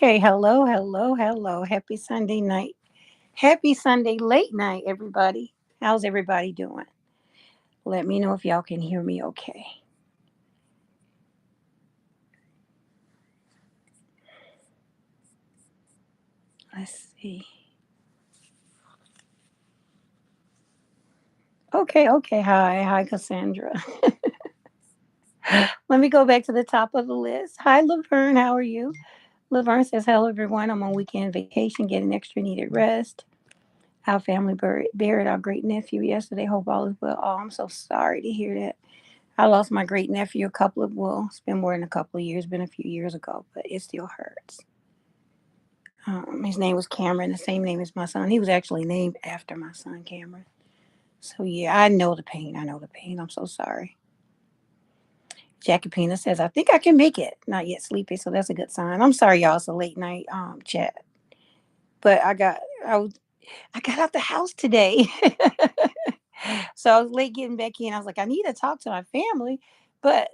Okay, hello, hello, hello. Happy Sunday night. Happy Sunday late night, everybody. How's everybody doing? Let me know if y'all can hear me okay. Let's see. Okay. Hi, Cassandra. Let me go back to the top of the list. Hi, Laverne. How are you? Laverne says, hello, everyone. I'm on weekend vacation, getting extra needed rest. Our family buried our great nephew yesterday. Hope all is well. Oh, I'm so sorry to hear that. I lost my great nephew it's been more than a couple of years, been a few years ago, but it still hurts. His name was Cameron, the same name as my son. He was actually named after my son, Cameron. So, yeah, I know the pain. I know the pain. I'm so sorry. Jackie Pina says, I think I can make it. Not yet sleepy, so that's a good sign. I'm sorry, y'all. It's a late night chat. But I got out the house today. So I was late getting back in. I was like, I need to talk to my family, but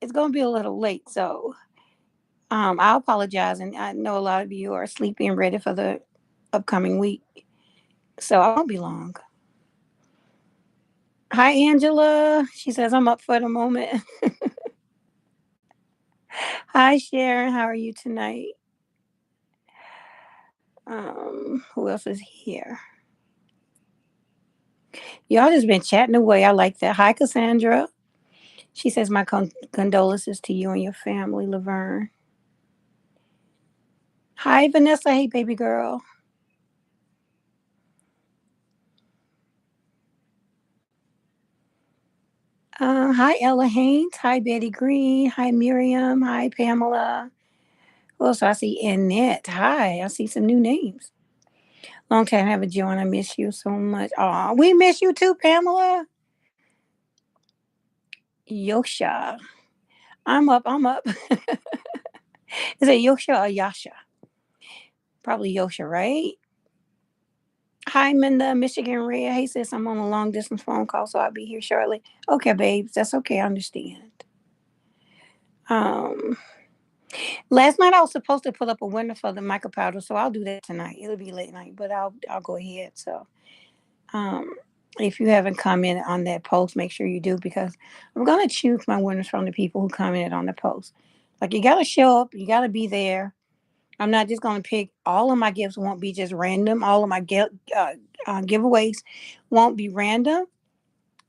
it's gonna be a little late. So I apologize, and I know a lot of you are sleepy and ready for the upcoming week, so I won't be long. Hi, Angela. She says I'm up for the moment. Hi, Sharon. How are you tonight? Who else is here? Y'all just been chatting away. I like that. Hi, Cassandra. She says my condolences to you and your family, Laverne. Hi, Vanessa. Hey, baby girl. Hi, Ella Haynes. Hi, Betty Green. Hi, Miriam. Hi, Pamela. Who else I see? Annette. Hi. I see some new names. Long time haven't joined. I miss you so much. Aw, we miss you too, Pamela. Yosha. I'm up. Is it Yosha or Yasha? Probably Yosha, right? Hi, Minda, Michigan Red. Hey, sis, I'm on a long distance phone call, so I'll be here shortly. Okay, babes. That's okay. I understand. Um, Last night I was supposed to put up a window for the micro powder, so I'll do that tonight. It'll be late night, but I'll go ahead. So um if you haven't commented on that post, make sure you do because I'm gonna choose my winners from the people who commented on the post. Like you gotta show up, you gotta be there. I'm not just gonna pick all of my gifts won't be just random. All of my giveaways won't be random.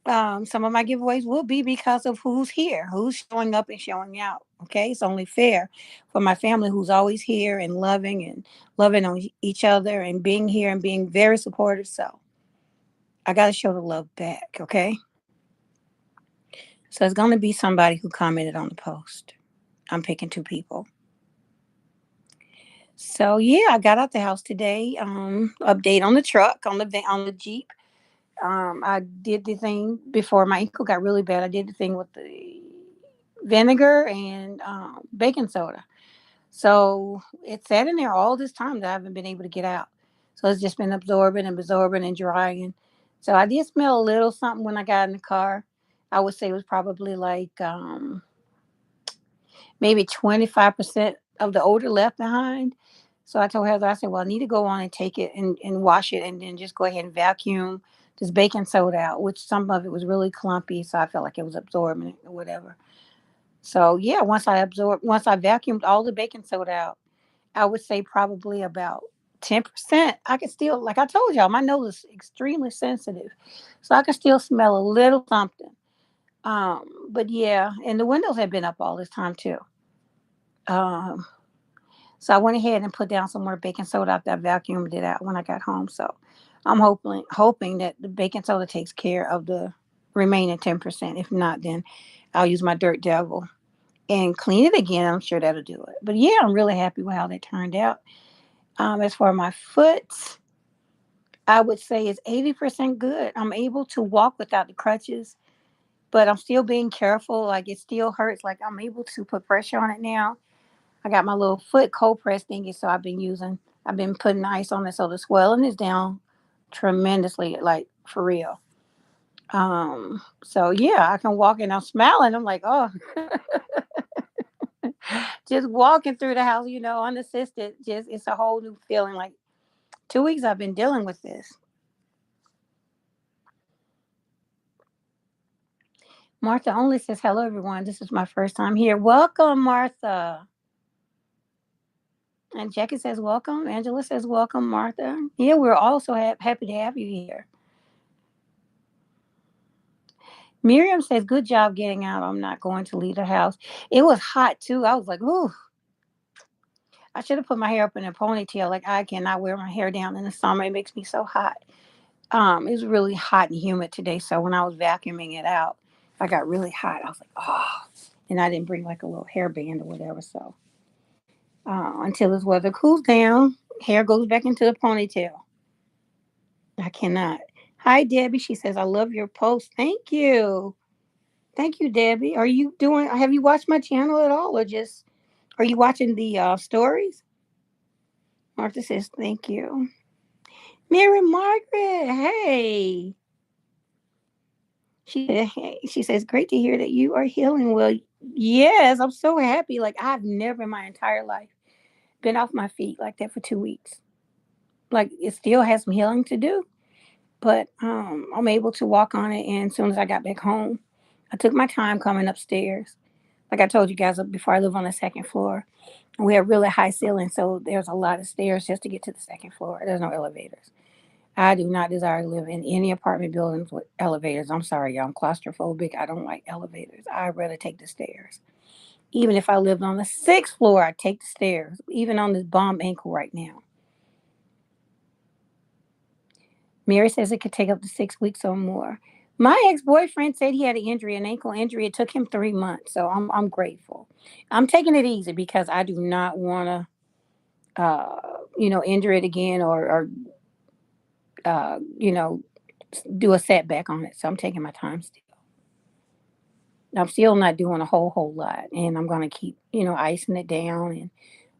Some of my giveaways will be because of who's here, who's showing up and showing out. Okay, it's only fair for my family who's always here and loving on each other and being here and being very supportive. So I got to show the love back. Okay, so it's going to be somebody who commented on the post. I'm picking two people. So yeah, I got out the house today. Update on the truck on the Jeep. I did the thing before my ankle got really bad. I did the thing with the vinegar and baking soda. So it sat in there all this time that I haven't been able to get out. So it's just been absorbing and drying. So I did smell a little something when I got in the car. I would say it was probably like maybe 25% of the odor left behind. So I told Heather, I said, well, I need to go on and take it and wash it and then just go ahead and vacuum this baking soda out, which some of it was really clumpy. So I felt like it was absorbing it or whatever. So yeah, once I vacuumed all the baking soda out, I would say probably about 10%. I can still, like I told y'all, my nose is extremely sensitive. So I can still smell a little something. But yeah, and the windows have been up all this time too. Um, so I went ahead and put down some more baking soda after I vacuumed it out when I got home. So I'm hoping that the baking soda takes care of the remaining 10%. If not, then I'll use my Dirt Devil and clean it again. I'm sure that'll do it. But yeah, I'm really happy with how they turned out. As for my foot, I would say it's 80% good. I'm able to walk without the crutches, but I'm still being careful. Like it still hurts. Like I'm able to put pressure on it now. I got my little foot cold press thingy, so I've been putting ice on it, so the swelling is down tremendously, like for real. So yeah, I can walk and I'm smiling. I'm like, oh, just walking through the house, unassisted, just it's a whole new feeling. Like 2 weeks I've been dealing with this. Martha only says, hello, everyone. This is my first time here. Welcome, Martha. And Jackie says, welcome. Angela says, welcome, Martha. Yeah, we're also happy to have you here. Miriam says, good job getting out. I'm not going to leave the house. It was hot, too. I was like, ooh, I should have put my hair up in a ponytail. Like, I cannot wear my hair down in the summer. It makes me so hot. It was really hot and humid today. So when I was vacuuming it out, I got really hot. I was like, oh. And I didn't bring like a little hairband or whatever. So until this weather cools down, hair goes back into the ponytail. I cannot. Hi, Debbie. She says, I love your post. Thank you. Thank you, Debbie. Have you watched my channel at all, or just, are you watching the stories? Martha says, thank you. Mary Margaret, hey. She says, great to hear that you are healing well. Yes, I'm so happy. Like, I've never in my entire life been off my feet like that for 2 weeks. Like, it still has some healing to do, but I'm able to walk on it. And as soon as I got back home, I took my time coming upstairs. Like I told you guys before, I live on the second floor. And we have really high ceilings, so there's a lot of stairs just to get to the second floor. There's no elevators. I do not desire to live in any apartment buildings with elevators. I'm sorry, y'all. I'm claustrophobic. I don't like elevators. I'd rather take the stairs. Even if I lived on the sixth floor, I'd take the stairs, even on this bomb ankle right now. Mary says it could take up to 6 weeks or more. My ex-boyfriend said he had an ankle injury. It took him 3 months. So I'm grateful. I'm taking it easy because I do not want to, injure it again or you know, do a setback on it. So I'm taking my time still. I'm still not doing a whole lot, and I'm gonna keep icing it down and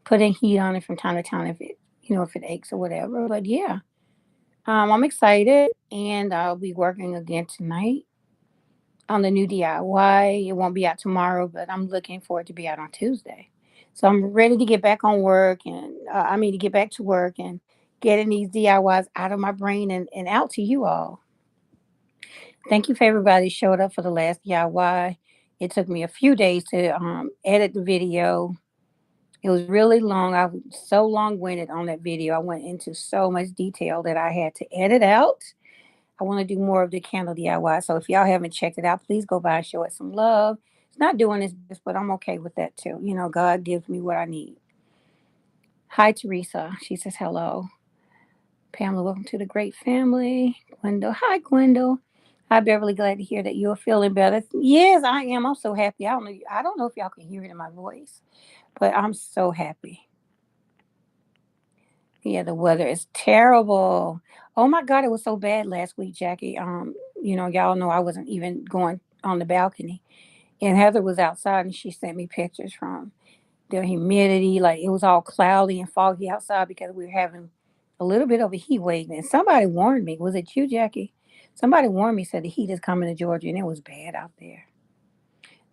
putting heat on it from time to time if it aches or whatever. But yeah, I'm excited, and I'll be working again tonight on the new DIY. It won't be out tomorrow, but I'm looking for it to be out on Tuesday. So I'm ready to get back on work, and to get back to work and getting these DIYs out of my brain and out to you all. Thank you for everybody who showed up for the last DIY. It took me a few days to edit the video. It was really long. I was so long winded on that video. I went into so much detail that I had to edit out. I want to do more of the candle DIY. So if y'all haven't checked it out, please go by and show it some love. It's not doing its best, but I'm okay with that too. God gives me what I need. Hi, Teresa. She says hello. Pamela, welcome to the great family. Gwendol. Hi, Gwendol. Hi, Beverly. Glad to hear that you're feeling better. Yes, I am. I'm so happy. I don't know if y'all can hear it in my voice, but I'm so happy. Yeah, the weather is terrible. Oh my God, it was so bad last week, Jackie. Y'all know I wasn't even going on the balcony. And Heather was outside and she sent me pictures from the humidity. Like it was all cloudy and foggy outside because we were having a little bit of a heat wave. And somebody warned me. Was it you, Jackie? Somebody warned me, said the heat is coming to Georgia and it was bad out there.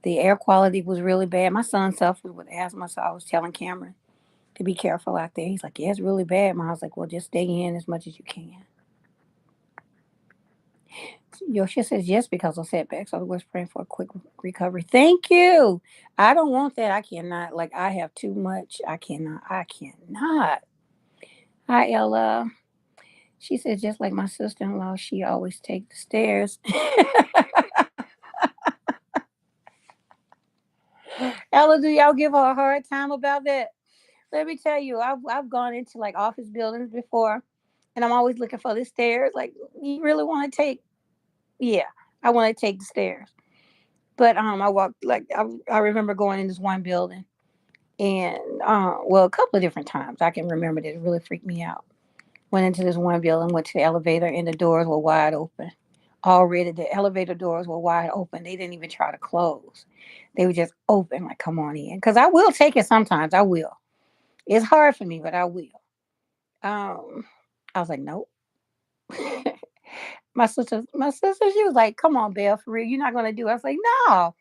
The air quality was really bad. My son suffered with asthma, so I was telling Cameron to be careful out there. He's like, yeah, it's really bad. I was like, well, just stay in as much as you can. Yoshia says yes because of setbacks. Otherwise, praying for a quick recovery. Thank you. I don't want that. I cannot. Like, I have too much. I cannot. I cannot. Hi, Ella. She says, just like my sister in law, she always takes the stairs. Ella, do y'all give her a hard time about that? Let me tell you, I've gone into like office buildings before, and I'm always looking for the stairs. Like, you really want to take? Yeah, I want to take the stairs. But I walked like I remember going in this one building, and a couple of different times I can remember that it really freaked me out. Went into this one building, went to the elevator, and the doors were wide open. Already, the elevator doors were wide open. They didn't even try to close. They were just open, like, come on in. Because I will take it sometimes. I will. It's hard for me, but I will. Um, I was like, nope. My sister, she was like, come on, Belle, for real. You're not going to do it. I was like, no.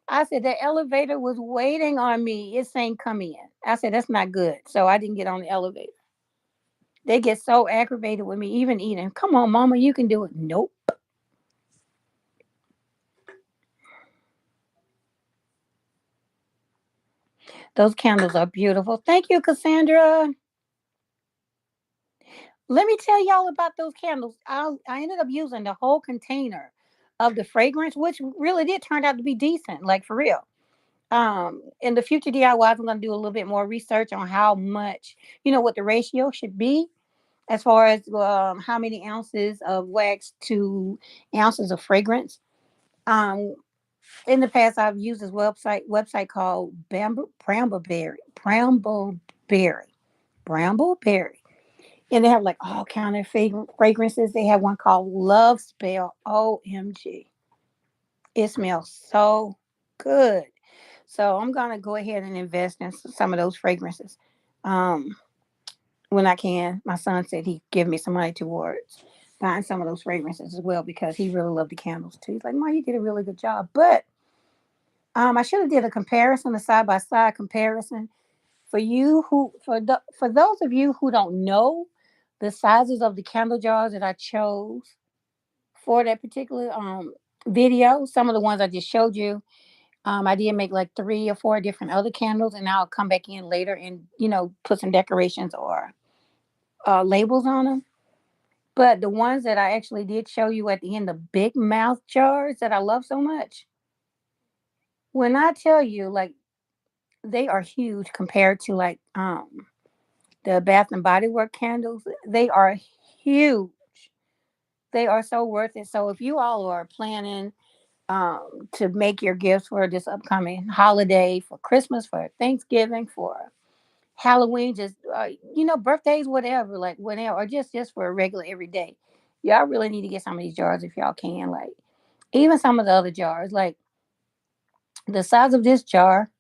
I said the elevator was waiting on me. It's saying come in. I said that's not good. So I didn't get on the elevator. They get so aggravated with me, even eating. Come on, mama, you can do it. Nope. Those candles are beautiful. Thank you, Cassandra. Let me tell y'all about those candles. I ended up using the whole container of the fragrance, which really did turn out to be decent, like for real. In the future DIYs, I'm going to do a little bit more research on how much, what the ratio should be as far as how many ounces of wax to ounces of fragrance. Um, in the past, I've used this website called Brambleberry, Brambleberry, and they have like all kind of fragrances. They have one called Love Spell. OMG, it smells so good. So I'm gonna go ahead and invest in some of those fragrances. Um, when I can. My son said he'd give me some money towards buying some of those fragrances as well because he really loved the candles too. He's like, "Mom, you did a really good job." But I should have did a comparison, a side by side comparison for you for those of you who don't know the sizes of the candle jars that I chose for that particular video. Some of the ones I just showed you. I did make like 3 or 4 different other candles, and I'll come back in later and put some decorations or labels on them. But the ones that I actually did show you at the end, the big mouth jars that I love so much, when I tell you, like, they are huge compared to like the Bath and Body Work candles. They are huge. They are so worth it. So if you all are planning to make your gifts for this upcoming holiday, for Christmas, for Thanksgiving, for Halloween, just birthdays, whatever, like whatever, or just for a regular everyday. Y'all really need to get some of these jars if y'all can. Like even some of the other jars, like the size of this jar.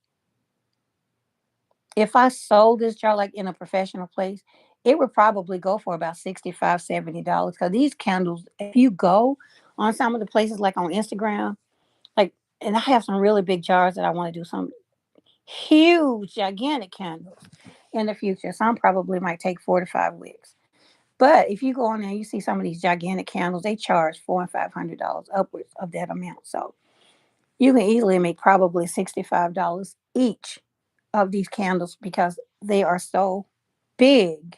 If I sold this jar like in a professional place, it would probably go for about $65, $70. Because these candles, if you go on some of the places like on Instagram, like, and I have some really big jars that I want to do some huge, gigantic candles in the future. Some probably might take 4 to 5 weeks. But if you go on there, you see some of these gigantic candles. They charge $400 and $500 upwards of that amount. So you can easily make probably $65 each of these candles because they are so big.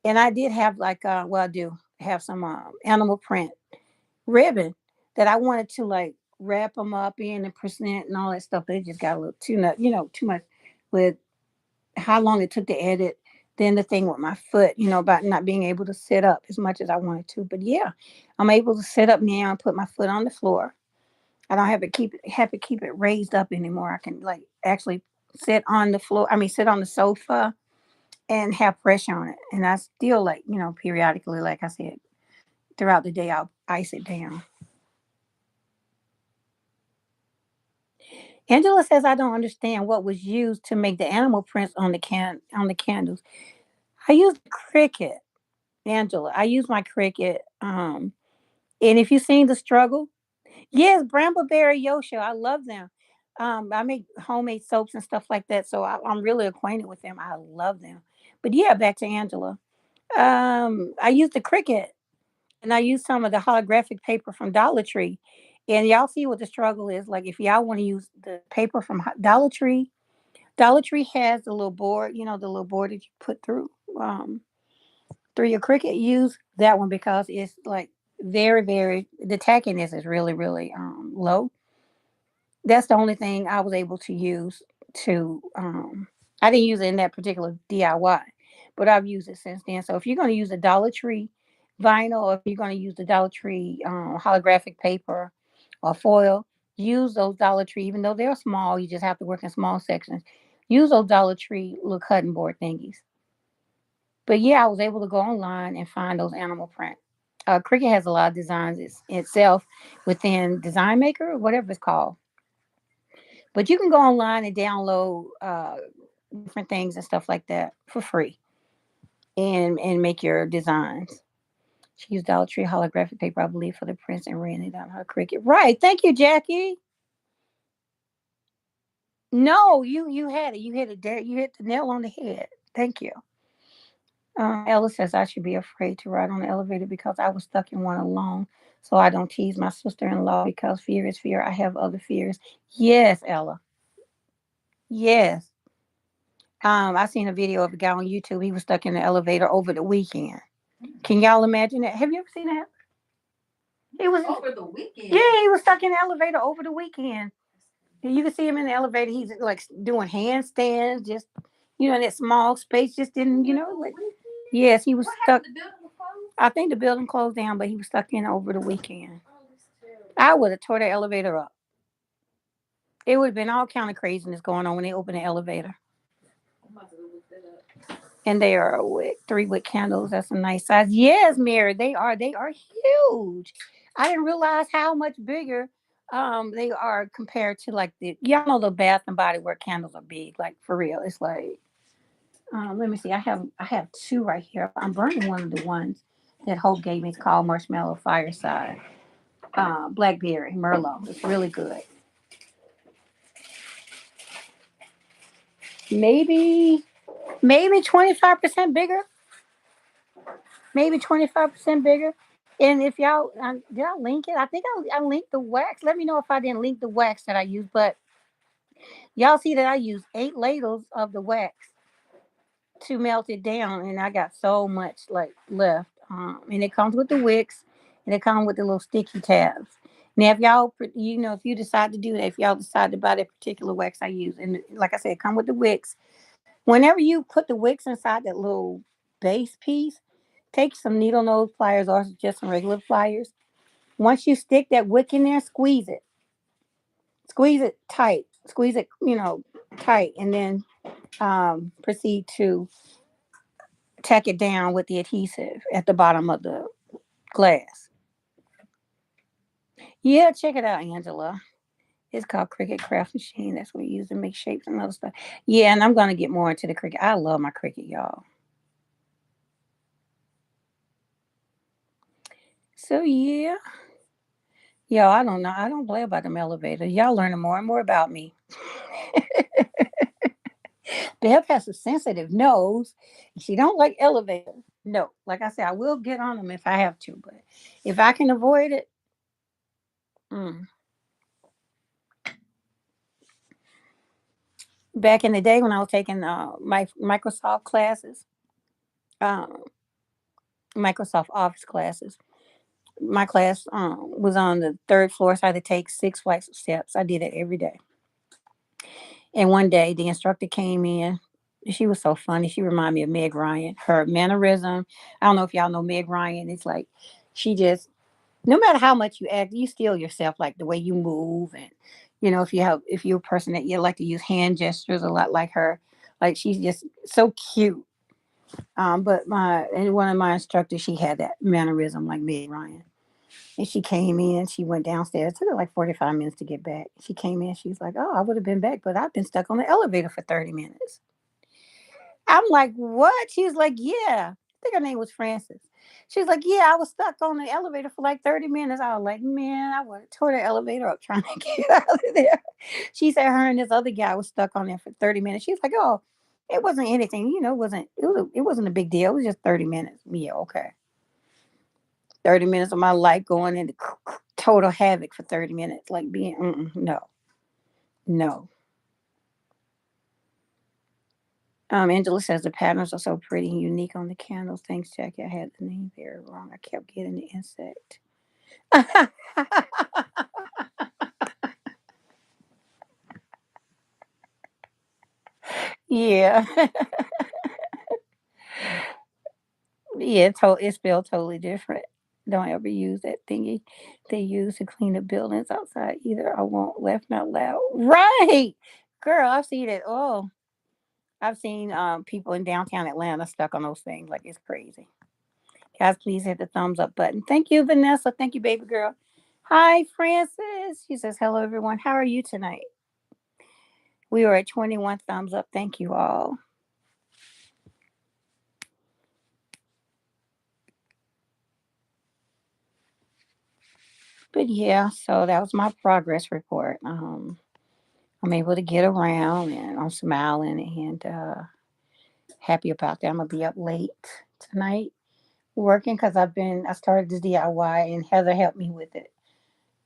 And I did have like, I do have some animal print ribbon that I wanted to like wrap them up in and present and all that stuff. They just got a little too much with how long it took to edit. Then the thing with my foot, about not being able to sit up as much as I wanted to. But yeah, I'm able to sit up now and put my foot on the floor. I don't have to keep it raised up anymore. I can like actually sit on the floor. I mean, sit on the sofa and have pressure on it. And I still like, periodically, like I said, throughout the day, I'll ice it down. Angela says I don't understand what was used to make the animal prints on the candles. I used Cricut, Angela. I use my Cricut. And if you've seen the struggle, yes, Brambleberry Yosha, I love them. I make homemade soaps and stuff like that, so I'm really acquainted with them. I love them. But yeah, back to Angela. I use the Cricut, and I use some of the holographic paper from Dollar Tree. And y'all see what the struggle is. Like if y'all want to use the paper from Dollar Tree has the little board, the little board that you put um, through your Cricut. Use that one because it's like very, very, the tackiness is really, really low. That's the only thing I was able to use to I didn't use it in that particular DIY, but I've used it since then. So if you're going to use a Dollar Tree vinyl, or if you're going to use the Dollar Tree holographic paper or foil, use those Dollar Tree. Even though they're small, you just have to work in small sections. Use those Dollar Tree little cutting board thingies. But yeah, I was able to go online and find those animal print. Cricut has a lot of designs itself within Design Maker or whatever it's called. But you can go online and download different things and stuff like that for free and make your designs. She used Dollar Tree holographic paper, I believe, for the prints and ran it on her Cricut. Right. Thank you, Jackie. No, you had it. You hit it there. You hit the nail on the head. Thank you. Ella says I should be afraid to ride on the elevator because I was stuck in one alone. So I don't tease my sister-in-law because fear is fear. I have other fears. Yes, Ella. Yes. I seen a video of a guy on YouTube. He was stuck in the elevator over the weekend. Can y'all imagine that? Have you ever seen that? He was over the weekend. Yeah, he was stuck in the elevator over the weekend. You can see him in the elevator. He's like doing handstands, just in that small space. Just didn't, like. Yes, he was stuck. I think the building closed down, but he was stuck in over the weekend. I would have tore the elevator up. It would have been all kind of craziness going on when they opened the elevator. And they are wick, 3 wick candles. That's a nice size. Yes, Mary, they are. They are huge. I didn't realize how much bigger they are compared to like the y'all know the Bath and Body Work candles are big, like for real. It's like let me see. I have two right here. I'm burning one of the ones that Hope gave me. It's called Marshmallow Fireside. Blackberry Merlot. It's really good. Maybe 25% bigger. Maybe 25% bigger. And if y'all, did I link it? I think I linked the wax. Let me know if I didn't link the wax that I used. But y'all see that I used 8 ladles of the wax to melt it down, and I got so much like left. And it comes with the wicks, and it comes with the little sticky tabs. Now, if y'all, if you decide to do that, if y'all decide to buy that particular wax I use, and like I said, it come with the wicks. Whenever you put the wicks inside that little base piece, take some needle nose pliers or just some regular pliers. Once you stick that wick in there, squeeze it tight, squeeze it, tight, and then proceed to tack it down with the adhesive at the bottom of the glass. Yeah, check it out, Angela. It's called Cricut Craft Machine. That's what we use to make shapes and other stuff. Yeah, and I'm gonna get more into the Cricut. I love my Cricut, y'all. So yeah, yo, I don't know. I don't play about them elevators. Y'all learning more and more about me. Bev has a sensitive nose. She don't like elevators. No, like I said, I will get on them if I have to, but if I can avoid it, mm. Back in the day when I was taking my Microsoft classes, um, Microsoft Office classes, my class was on the third floor, so I had to take 6 flights of steps. I did it every day. And one day, the instructor came in. She was so funny. She reminded me of Meg Ryan. Her mannerism. I don't know if y'all know Meg Ryan. It's like she just no matter how much you act, you still yourself, like the way you move, and if you're a person that you like to use hand gestures a lot, like her, like she's just so cute. But my and one of my instructors, she had that mannerism like Meg Ryan, and she came in. She went downstairs. It took her like 45 minutes to get back. She came in. She's like, "Oh, I would have been back, but I've been stuck on the elevator for 30 minutes." I'm like, what? She was like, yeah. I think her name was Frances. She was like, yeah, I was stuck on the elevator for like 30 minutes. I was like, man, I would have tore the elevator up trying to get out of there. She said her and this other guy was stuck on there for 30 minutes. She was like, oh, it wasn't anything. It wasn't a big deal. It was just 30 minutes. Yeah, okay. 30 minutes of my life going into total havoc for 30 minutes. Like being, no, no. Angela says the patterns are so pretty and unique on the candles. Thanks, Jackie. I had the name very wrong. I kept getting the insect. Yeah. Yeah, it's spelled totally different. Don't ever use that thingy they use to clean the buildings outside either. I won't laugh not loud. Right. Girl, I've seen it. Oh, I've seen people in downtown Atlanta stuck on those things. Like it's crazy. Guys, please hit the thumbs up button. Thank you, Vanessa. Thank you, baby girl. Hi, Francis. She says, hello, everyone. How are you tonight? We are at 21 thumbs up. Thank you all. But yeah, so that was my progress report. I'm able to get around and I'm smiling and happy about that. I'm gonna be up late tonight working because I started this DIY and Heather helped me with it.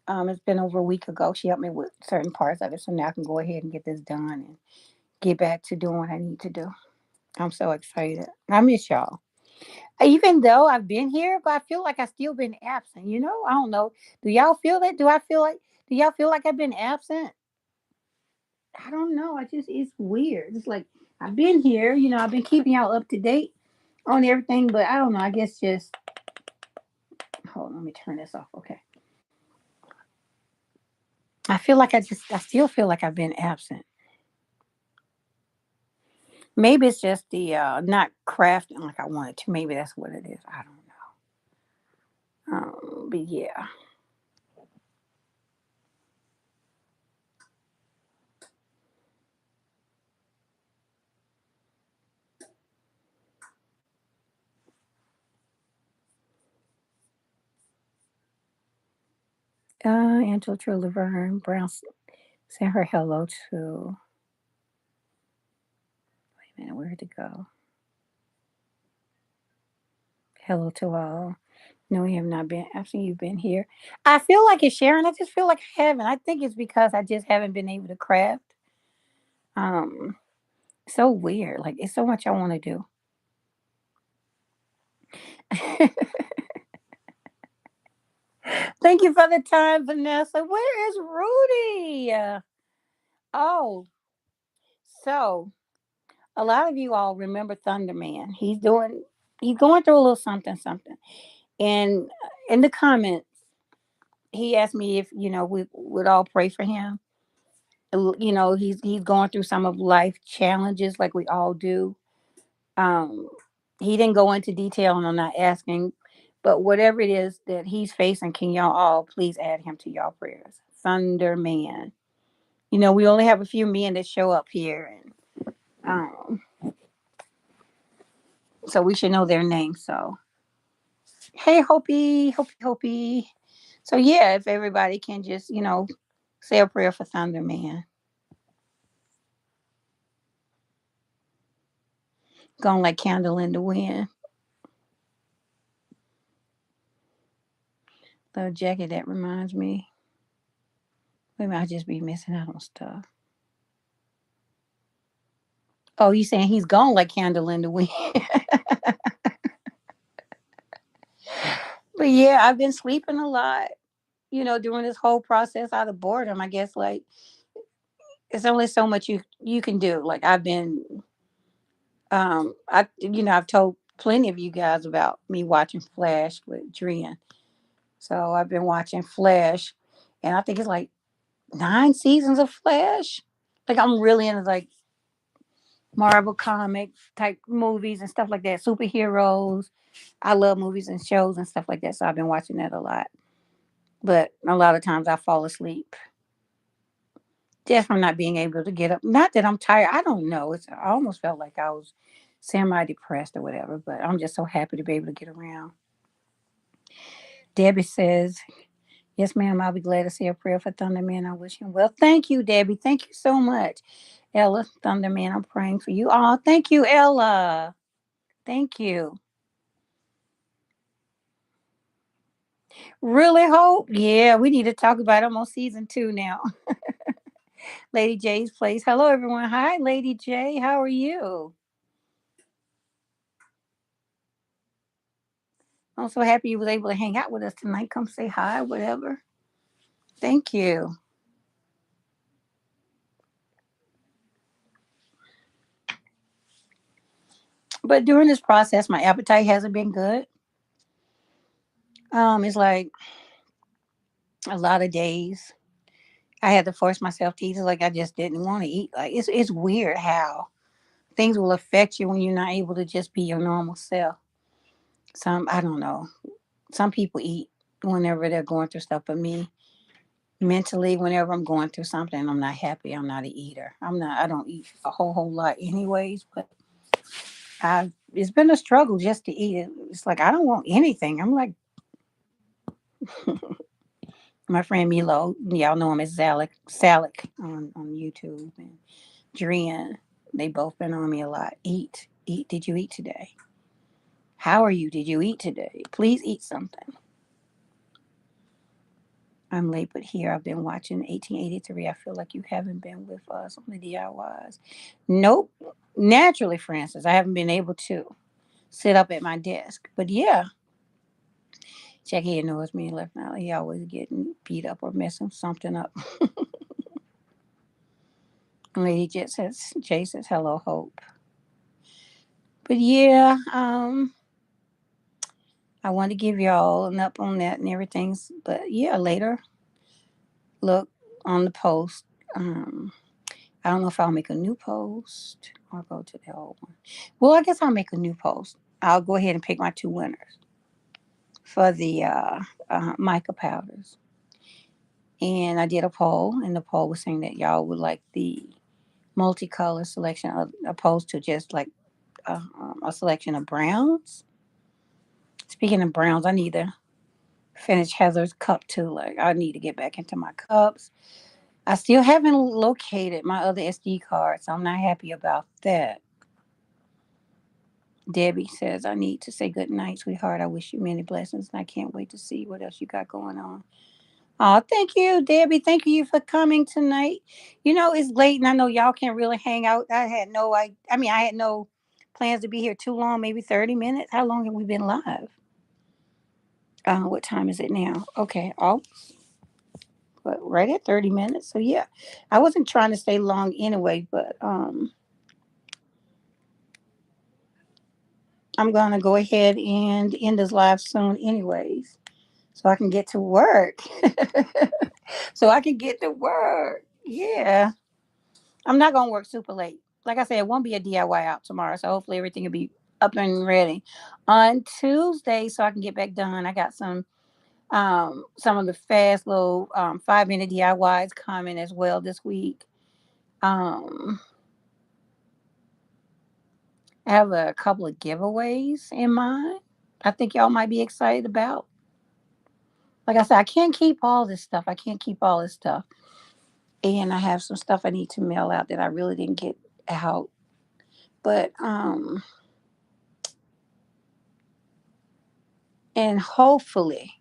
It's been over a week ago. She helped me with certain parts of it, so now I can go ahead and get this done and get back to doing what I need to do. I'm so excited. I miss y'all. Even though I've been here, but I feel like I still been absent. I don't know. Do y'all feel that? Do y'all feel like I've been absent? I don't know. It's weird. It's like I've been here. I've been keeping y'all up to date on everything, but I don't know. I guess just hold on. Let me turn this off. Okay. I still feel like I've been absent. Maybe it's just the not crafting like I wanted to. Maybe that's what it is. I don't know. But yeah. Angela True Laverne Brown sent her hello to. Wait a minute, where'd it go? Hello to all. No, we have not been. I've seen you've been here. I feel like it's Sharon. I just feel like I haven't. I think it's because I just haven't been able to craft. Um, so weird. Like it's so much I want to do. Thank you for the time, Vanessa. Where is Rudy? Oh, so a lot of you all remember Thunder Man. He's going through a little something, something. And in the comments, he asked me if we would all pray for him. He's going through some of life challenges like we all do. Um, he didn't go into detail, and I'm not asking, but whatever it is that he's facing, can y'all all please add him to y'all prayers? Thunder Man. We only have a few men that show up here, and so we should know their names. So, hey, Hopi, Hopi, Hopi. So yeah, if everybody can just say a prayer for Thunder Man, going like candle in the wind. Little jacket that reminds me. Wait a minute, I just be missing out on stuff. Oh, you saying he's gone like candle in the wind? But yeah, I've been sleeping a lot. During this whole process out of boredom. I guess like it's only so much you can do. Like I've told plenty of you guys about me watching Flash with Drian. So I've been watching Flash, and I think it's like 9 seasons of Flash. Like I'm really into like Marvel comic type movies and stuff like that. Superheroes. I love movies and shows and stuff like that. So I've been watching that a lot. But a lot of times I fall asleep just from not being able to get up. Not that I'm tired. I don't know. I almost felt like I was semi depressed or whatever. But I'm just so happy to be able to get around. Debbie says, "Yes, ma'am. I'll be glad to say a prayer for Thunderman. I wish him well." Thank you, Debbie. Thank you so much. Ella, Thunderman, I'm praying for you. Oh, thank you, Ella. Thank you. Really hope? Yeah, we need to talk about him on season 2 now. Lady J's place. Hello, everyone. Hi, Lady J. How are you? I'm so happy you was able to hang out with us tonight. Come say hi, whatever. Thank you. But during this process, my appetite hasn't been good. It's like a lot of days I had to force myself to eat. It's like I just didn't want to eat. Like it's weird how things will affect you when you're not able to just be your normal self. I don't know. Some people eat whenever they're going through stuff, but me mentally, whenever I'm going through something, I'm not happy. I'm not an eater. I don't eat a whole lot anyways, but it's been a struggle just to eat it. It's like I don't want anything. I'm like My friend Milo, y'all know him as Salic on YouTube, and Drian. They both been on me a lot. Eat. Did you eat today? How are you? Did you eat today? Please eat something. I'm late, but here I've been watching 1883. I feel like you haven't been with us on the DIYs. Nope. Naturally, Francis, I haven't been able to sit up at my desk. But yeah, Jackie knows me left now. He always getting beat up or messing something up. Lady Jay says, hello, Hope. But yeah, I want to give y'all an up on that and everything. But yeah, later, look on the post. Um, I don't know if I'll make a new post or go to the old one. Well, I guess I'll make a new post. I'll go ahead and pick my two winners for the mica powders. And I did a poll, and the poll was saying that y'all would like the multicolor selection opposed to just like a selection of browns. Speaking of browns, I need to finish Heather's cup too. Like I need to get back into my cups. I still haven't located my other SD card, so I'm not happy about that. Debbie says, I need to say good night, sweetheart. I wish you many blessings, and I can't wait to see what else you got going on. Oh, thank you, Debbie. Thank you for coming tonight. You know, it's late, and I know y'all can't really hang out. I had no plans to be here too long, maybe 30 minutes. How long have we been live? What time is it now? Okay, but right at 30 minutes. So yeah, I wasn't trying to stay long anyway, but I'm gonna go ahead and end this live soon, anyways, so I can get to work. So I can get to work. Yeah, I'm not gonna work super late. Like I said, it won't be a DIY out tomorrow, so hopefully everything will be up and ready on Tuesday, so I can get back done. I got some of the fast little 5 minute DIYs coming as well this week. Um, I have a couple of giveaways in mind. I think y'all might be excited about. Like I said, I can't keep all this stuff. I can't keep all this stuff. And I have some stuff I need to mail out that I really didn't get out. But and hopefully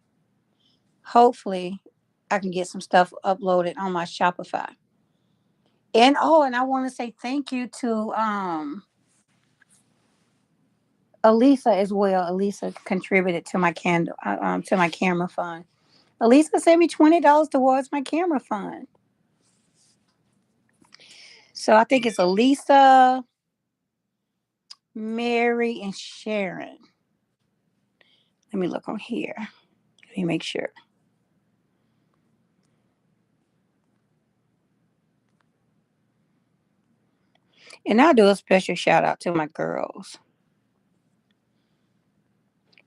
I can get some stuff uploaded on my Shopify. And I want to say thank you to Elisa as well. Elisa contributed to my candle to my camera fund. Elisa sent me $20 towards my camera fund. So I think it's Elisa, Mary, and Sharon. Let me look on here. Let me make sure. And I'll do a special shout out to my girls.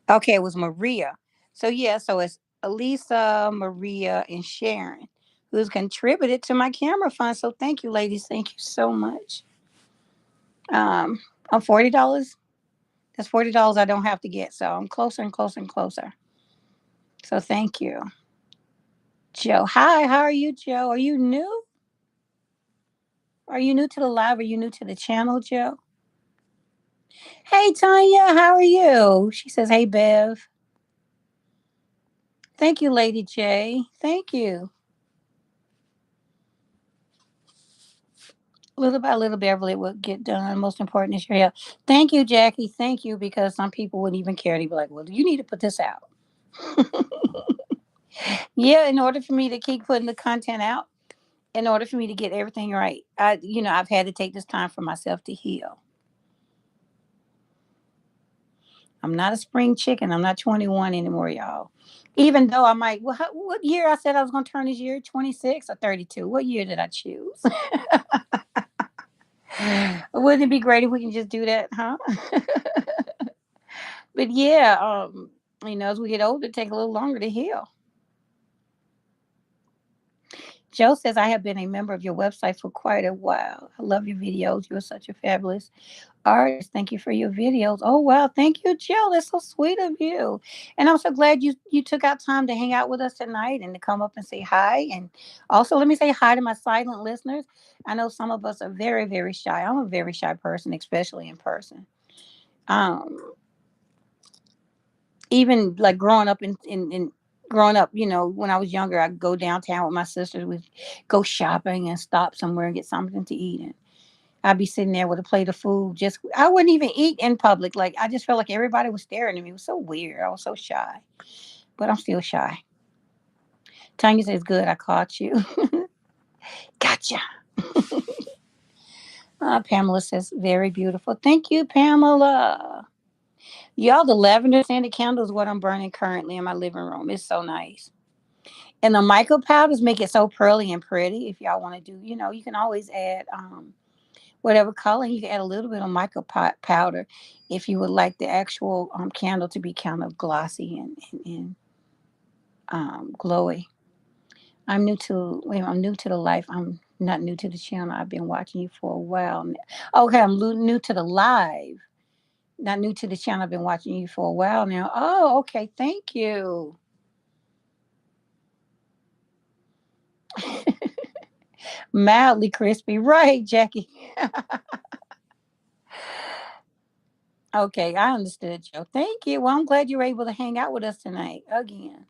Okay, it was Maria. So yeah, so it's Elisa, Maria, and Sharon who's contributed to my camera fund. So thank you, ladies. Thank you so much. I'm $40. That's $40 I don't have to get. So I'm closer and closer and closer. So thank you. Joe. Hi, how are you, Joe? Are you new? Are you new to the live? Are you new to the channel, Joe? Hey, Tanya, how are you? She says, hey, Bev. Thank you, Lady J. Thank you. Little by little, Beverly will get done. Most important is your health. Thank you, Jackie. Thank you, because some people wouldn't even care. They'd be like, well, you need to put this out. Yeah, in order for me to keep putting the content out, in order for me to get everything right, I've had to take this time for myself to heal. I'm not a spring chicken. I'm not 21 anymore, y'all. Even though I might, what year I said I was going to turn this year? 26 or 32? What year did I choose? Wouldn't it be great if we can just do that, huh? But yeah, as we get older, it takes a little longer to heal. Joe says, I have been a member of your website for quite a while. I love your videos. You're such a fabulous artist. Thank you for your videos. Oh wow, thank you, Jill. That's so sweet of you. And I'm so glad you took out time to hang out with us tonight and to come up and say hi. And also let me say hi to my silent listeners. I know some of us are very, very shy. I'm a very shy person, especially in person. Um, Even like growing up in growing up, when I was younger, I'd go downtown with my sisters. We'd go shopping and stop somewhere and get something to eat. And I'd be sitting there with a plate of food. Just I wouldn't even eat in public. Like I just felt like everybody was staring at me. It was so weird. I was so shy, but I'm still shy. Tanya says, "Good, I caught you." Gotcha. Pamela says, "Very beautiful." Thank you, Pamela. Y'all, the lavender scented candle is what I'm burning currently in my living room. It's so nice. And the mica powders make it so pearly and pretty. If y'all want to do, you can always add whatever color. You can add a little bit of mica powder if you would like the actual candle to be kind of glossy and glowy. I'm new to the life. I'm not new to the channel. I've been watching you for a while. Okay, I'm new to the live. Not new to the channel. I've been watching you for a while now. Oh, okay. Thank you. Mildly crispy. Right, Jackie. Okay, I understood, Joe. Thank you. Well, I'm glad you were able to hang out with us tonight again.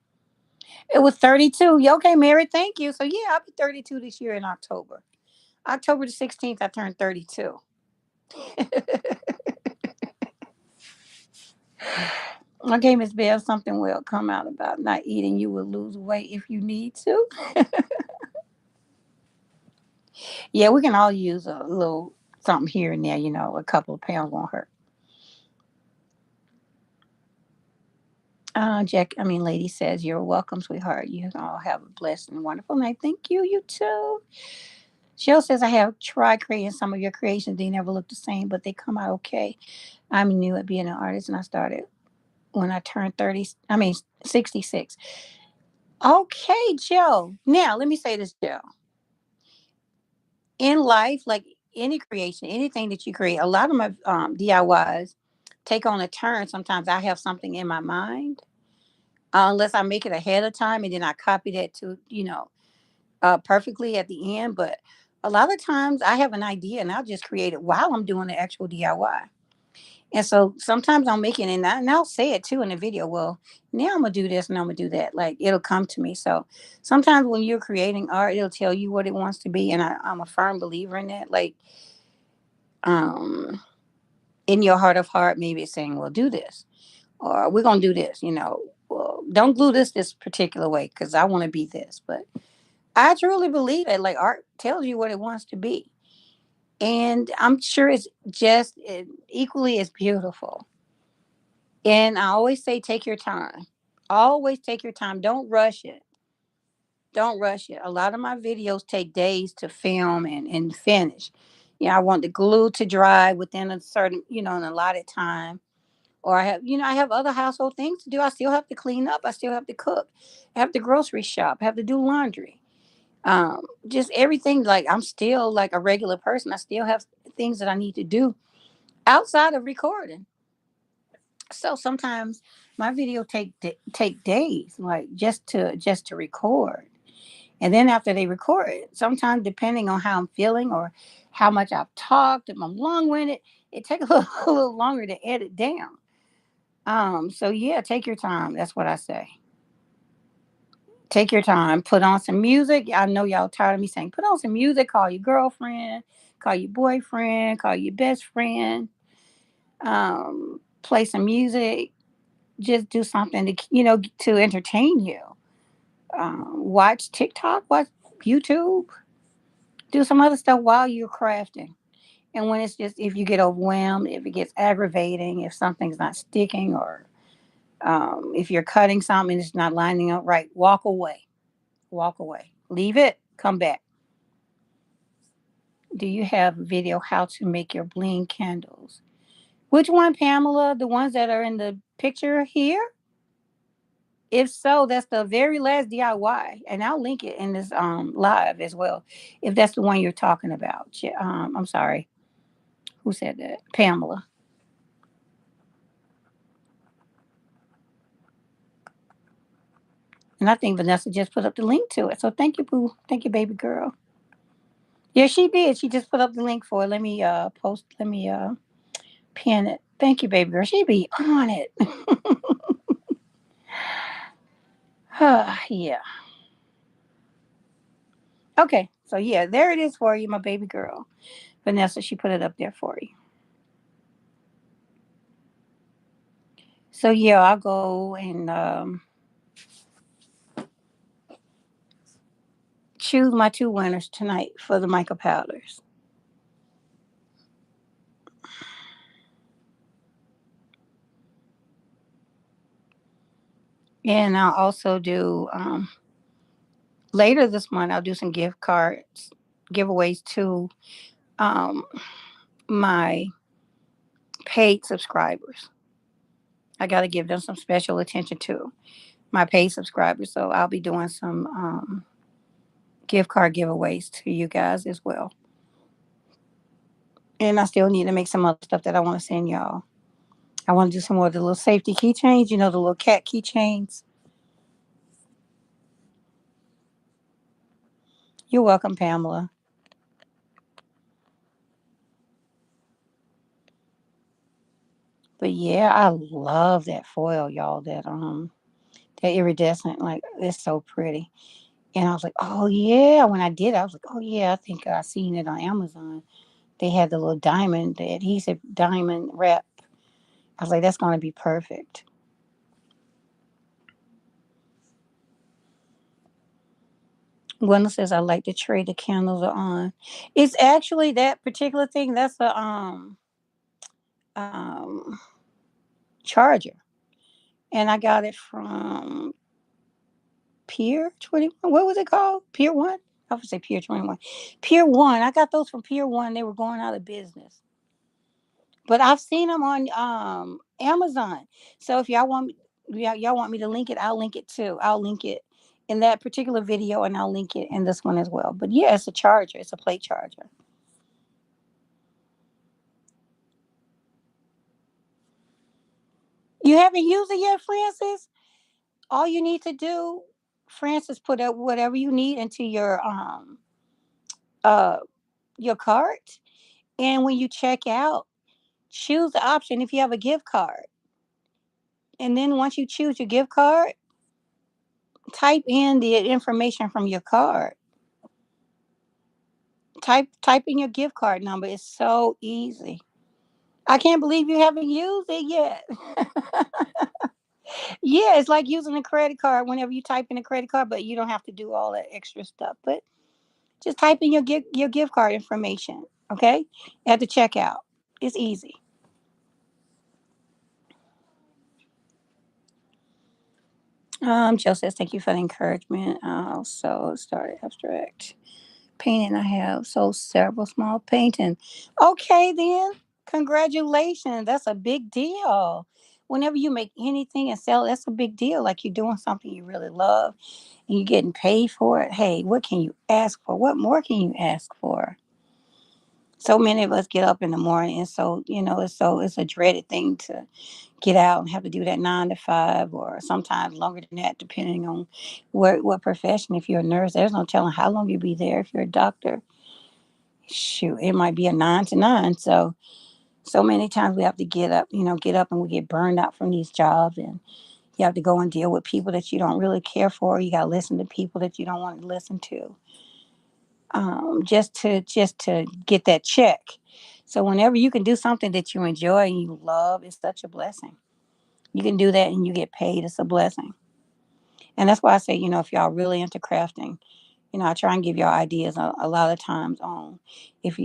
It was 32. Yeah, okay, Mary, thank you. So, yeah, I'll be 32 this year in October. October the 16th, I turned 32. Okay, Miss Bell, something will come out about not eating. You will lose weight if you need to. Yeah, we can all use a little something here and there, a couple of pounds won't hurt. Lady says, you're welcome, sweetheart. You all have a blessed and wonderful night. Thank you. You too. Jill says, I have tried creating some of your creations. They never look the same, but they come out okay. I'm new at being an artist, and I started when I turned 30, 66. Okay, Jill. Now, let me say this, Jill. In life, like any creation, anything that you create, a lot of my DIYs take on a turn. Sometimes I have something in my mind, unless I make it ahead of time and then I copy that to, perfectly at the end. But a lot of times I have an idea and I'll just create it while I'm doing the actual DIY. And so sometimes I'll make it and I'll say it too in the video. Well, now I'm gonna do this and I'm gonna do that. Like it'll come to me. So sometimes when you're creating art, it'll tell you what it wants to be. And I'm a firm believer in that. Like um in your heart of heart, maybe it's saying, well, do this. Or we're gonna do this, Well, don't glue this particular way because I want to be this. But I truly believe that like art tells you what it wants to be. And I'm sure it's just equally as beautiful. And I always say, take your time. Always take your time. Don't rush it. Don't rush it. A lot of my videos take days to film and finish. I want the glue to dry within a certain, an allotted time. Or I have other household things to do. I still have to clean up. I still have to cook. I have to grocery shop. I have to do laundry. Just everything. Like I'm still like a regular person. I still have things that I need to do outside of recording. So sometimes my video take days, like just to record, and then after they record it, sometimes depending on how I'm feeling or how much I've talked, if I'm long winded, it takes a little, a little longer to edit down. So yeah, take your time. That's what I say. Take your time. Put on some music. I know y'all tired of me saying put on some music. Call your girlfriend. Call your boyfriend. Call your best friend. Play some music. Just do something to entertain you. Watch TikTok, watch YouTube, do some other stuff while you're crafting. And when it's just if you get overwhelmed, if it gets aggravating, if something's not sticking, or if you're cutting something and it's not lining up right, walk away. Walk away. Leave it. Come back. Do you have a video how to make your bling candles? Which one, Pamela? The ones that are in the picture here? If so, that's the very last DIY, and I'll link it in this live as well. If that's the one you're talking about. I'm sorry, who said that? Pamela. And I think Vanessa just put up the link to it. So thank you, Boo. Thank you, baby girl. Yeah, she did. She just put up the link for it. Let me post. Let me pin it. Thank you, baby girl. She be on it. Yeah. Okay. So yeah, there it is for you, my baby girl. Vanessa, she put it up there for you. So yeah, I'll go and choose my two winners tonight for the mica powders. And I'll also do later this month. I'll do some gift cards giveaways to um, my paid subscribers. I got to give them some special attention to my paid subscribers. So I'll be doing some gift card giveaways to you guys as well. And I still need to make some other stuff that I want to send y'all. I want to do some more of the little safety keychains, the little cat keychains. You're welcome, Pamela. But yeah, I love that foil, y'all. That iridescent, like it's so pretty. And I was like, oh yeah. When I did, I was like, oh yeah. I think I seen it on Amazon. They had the little diamond, the adhesive diamond wrap. I was like, that's gonna be perfect. Gwendolyn says, I like the tray the candles are on. It's actually that particular thing. That's a um charger, and I got it from Pier 21. What was it called? Pier One. I would say Pier 21. Pier One. I got those from Pier One. They were going out of business, but I've seen them on Amazon. So if y'all want me to link it, I'll link it too. I'll link it in that particular video, and I'll link it in this one as well. But yeah, it's a charger. It's a plate charger. You haven't used it yet, Francis? All you need to do, Francis, put up whatever you need into uh your cart, and when you check out, choose the option if you have a gift card. And then once you choose your gift card, type in the information from your card. Type in your gift card number. It's so easy. I can't believe you haven't used it yet. Yeah, it's like using a credit card whenever you type in a credit card, but you don't have to do all that extra stuff. But just type in your gift card information, okay? At the checkout. It's easy. Jill says, thank you for the encouragement. I also started abstract painting. I have sold several small paintings. Okay, then. Congratulations. That's a big deal. Whenever you make anything and sell, that's a big deal. Like you're doing something you really love and you're getting paid for it. Hey, what can you ask for? What more can you ask for? So many of us get up in the morning, and it's a dreaded thing to get out and have to do that 9 to 5, or sometimes longer than that, depending on what profession. If you're a nurse, there's no telling how long you'll be there. If you're a doctor, shoot, it might be a 9 to 9. So many times we have to get up and we get burned out from these jobs, and you have to go and deal with people that you don't really care for. You got to listen to people that you don't want to listen to, just to get that check. So whenever you can do something that you enjoy and you love, it's such a blessing. You can do that and you get paid. It's a blessing. And that's why I say, if y'all really into crafting, I try and give y'all ideas a lot of times on if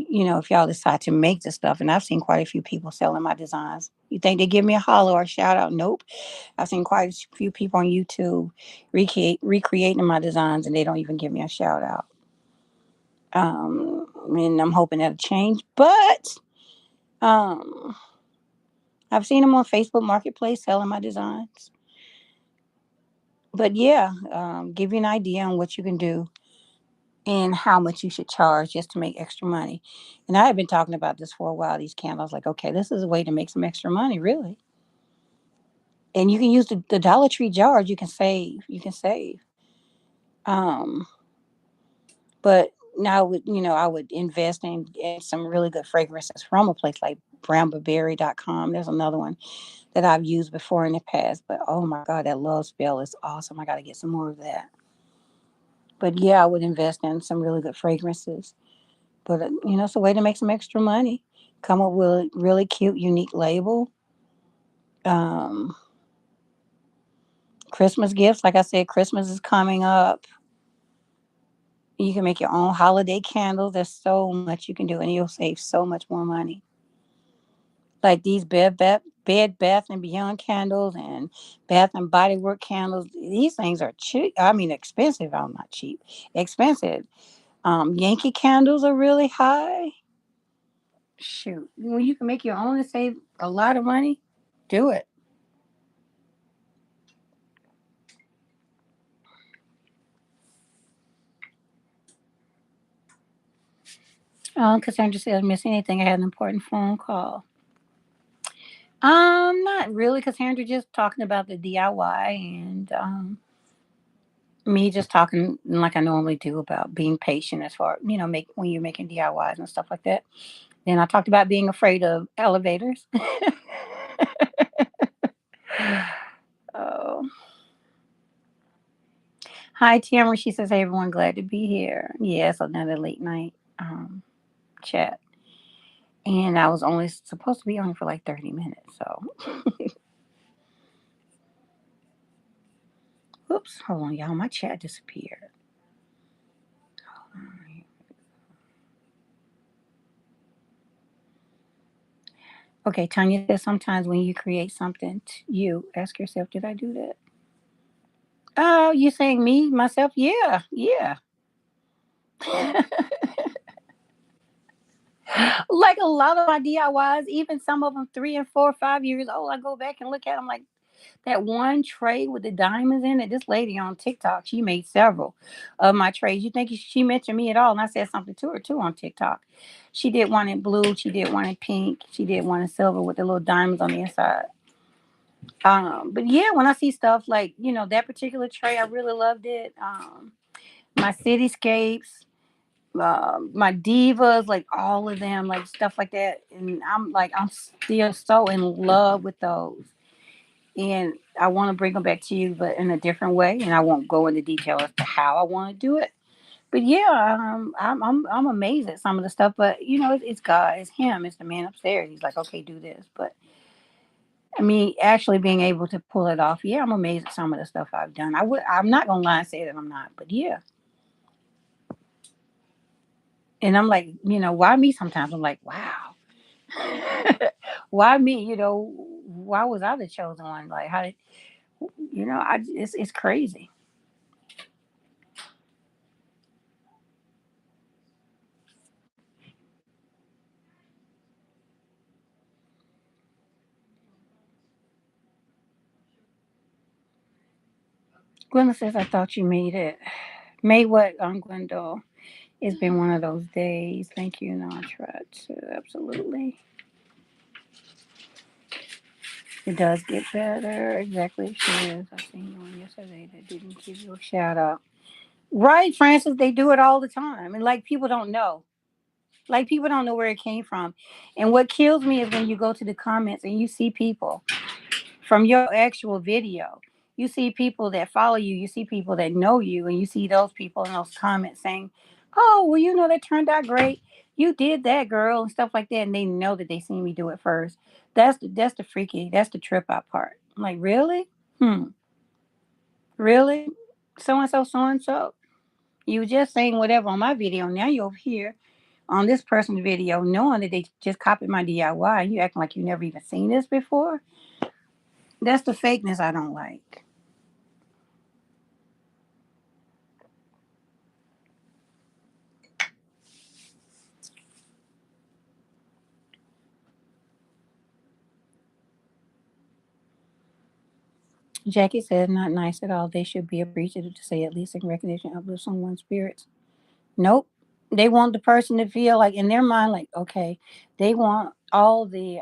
y'all decide to make the stuff. And I've seen quite a few people selling my designs. You think they give me a holler or a shout out? Nope. I've seen quite a few people on YouTube recreating my designs, and they don't even give me a shout out. And I'm hoping that'll change. But um, I've seen them on Facebook Marketplace selling my designs. But yeah, give you an idea on what you can do and how much you should charge just to make extra money. And I have been talking about this for a while. These candles, like, okay, this is a way to make some extra money, really. And you can use the Dollar Tree jars. You can save. You can save. Um, but now, I would invest in some really good fragrances from a place like brambleberry.com. There's another one that I've used before in the past. But oh my God, that love spell is awesome. I got to get some more of that. But yeah, I would invest in some really good fragrances. But it's a way to make some extra money. Come up with a really cute, unique label. Um, Christmas gifts, like I said, Christmas is coming up. You can make your own holiday candles. There's so much you can do, and you'll save so much more money. Like these Bed Bath and Beyond candles and Bath and Body Work candles. These things are cheap. I mean, expensive. I'm not cheap. Expensive. Yankee candles are really high. Shoot, when you can make your own and save a lot of money, do it. Cassandra said, miss anything. I had an important phone call. Not really. Cassandra just talking about the DIY and me just talking like I normally do about being patient as far make when you're making DIYs and stuff like that. Then I talked about being afraid of elevators. Oh, hi Tamara. She says, "Hey everyone, glad to be here." Yes, another late night chat, and I was only supposed to be on for like 30 minutes. So, oops, hold on, y'all. My chat disappeared. Okay, Tanya says sometimes when you create something, you ask yourself, "Did I do that?" Oh, you saying me, myself? Yeah, yeah. Like a lot of my DIYs, even some of them 3 and 4, 5 years old, I go back and look at them like that one tray with the diamonds in it. This lady on TikTok, she made several of my trays. You think she mentioned me at all? And I said something to her too on TikTok. She did one in blue, she did one in pink, she did one in silver with the little diamonds on the inside. But yeah, when I see stuff like that particular tray, I really loved it. My cityscapes, my divas, like all of them, like stuff like that. And I'm still so in love with those. And I want to bring them back to you, but in a different way. And I won't go into detail as to how I want to do it. But yeah, I'm amazed at some of the stuff. But it's God, it's Him, it's the man upstairs. He's like, okay, do this. But I mean, actually being able to pull it off, yeah, I'm amazed at some of the stuff I've done. I'm not gonna lie and say that I'm not, but yeah. And I'm like, why me? Sometimes I'm like, wow, why me? Why was I the chosen one? Like, how did it's crazy. Gwenda says, I thought you made it. Made what, Gwendol? It's been one of those days. Thank you. No, I tried to. Absolutely. It does get better. Exactly. She is. I seen one yesterday that didn't give you a shout out. Right, Francis. They do it all the time. And like people don't know. Like people don't know where it came from. And what kills me is when you go to the comments and you see people from your actual video. You see people that follow you, you see people that know you, and you see those people in those comments saying, "Oh, well, that turned out great. You did that, girl," and stuff like that. And they know that they seen me do it first. That's the freaky, that's the trip out part. I'm like, really? Really? So and so. You were just saying whatever on my video. Now you're over here on this person's video, knowing that they just copied my DIY. And you acting like you never even seen this before. That's the fakeness I don't like. Jackie said, not nice at all. They should be appreciative to say at least in recognition uplift someone's spirits. Nope. They want the person to feel like in their mind, like, okay, they want all the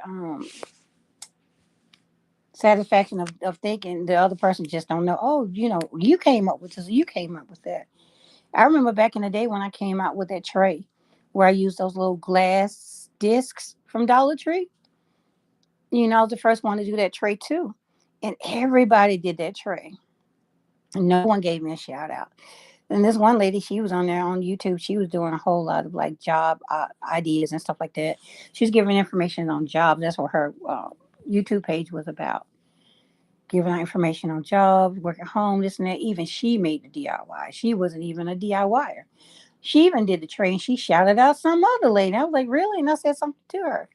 satisfaction of thinking the other person just don't know. Oh, you came up with this. You came up with that. I remember back in the day when I came out with that tray where I used those little glass discs from Dollar Tree. I was the first one to do that tray too. And everybody did that tray. No one gave me a shout out. And this one lady, she was on there on YouTube. She was doing a whole lot of like job ideas and stuff like that. She was giving information on jobs. That's what her YouTube page was about. Giving out information on jobs, working home, this and that. Even she made the DIY. She wasn't even a DIYer. She even did the trade. She shouted out some other lady. I was like, really? And I said something to her.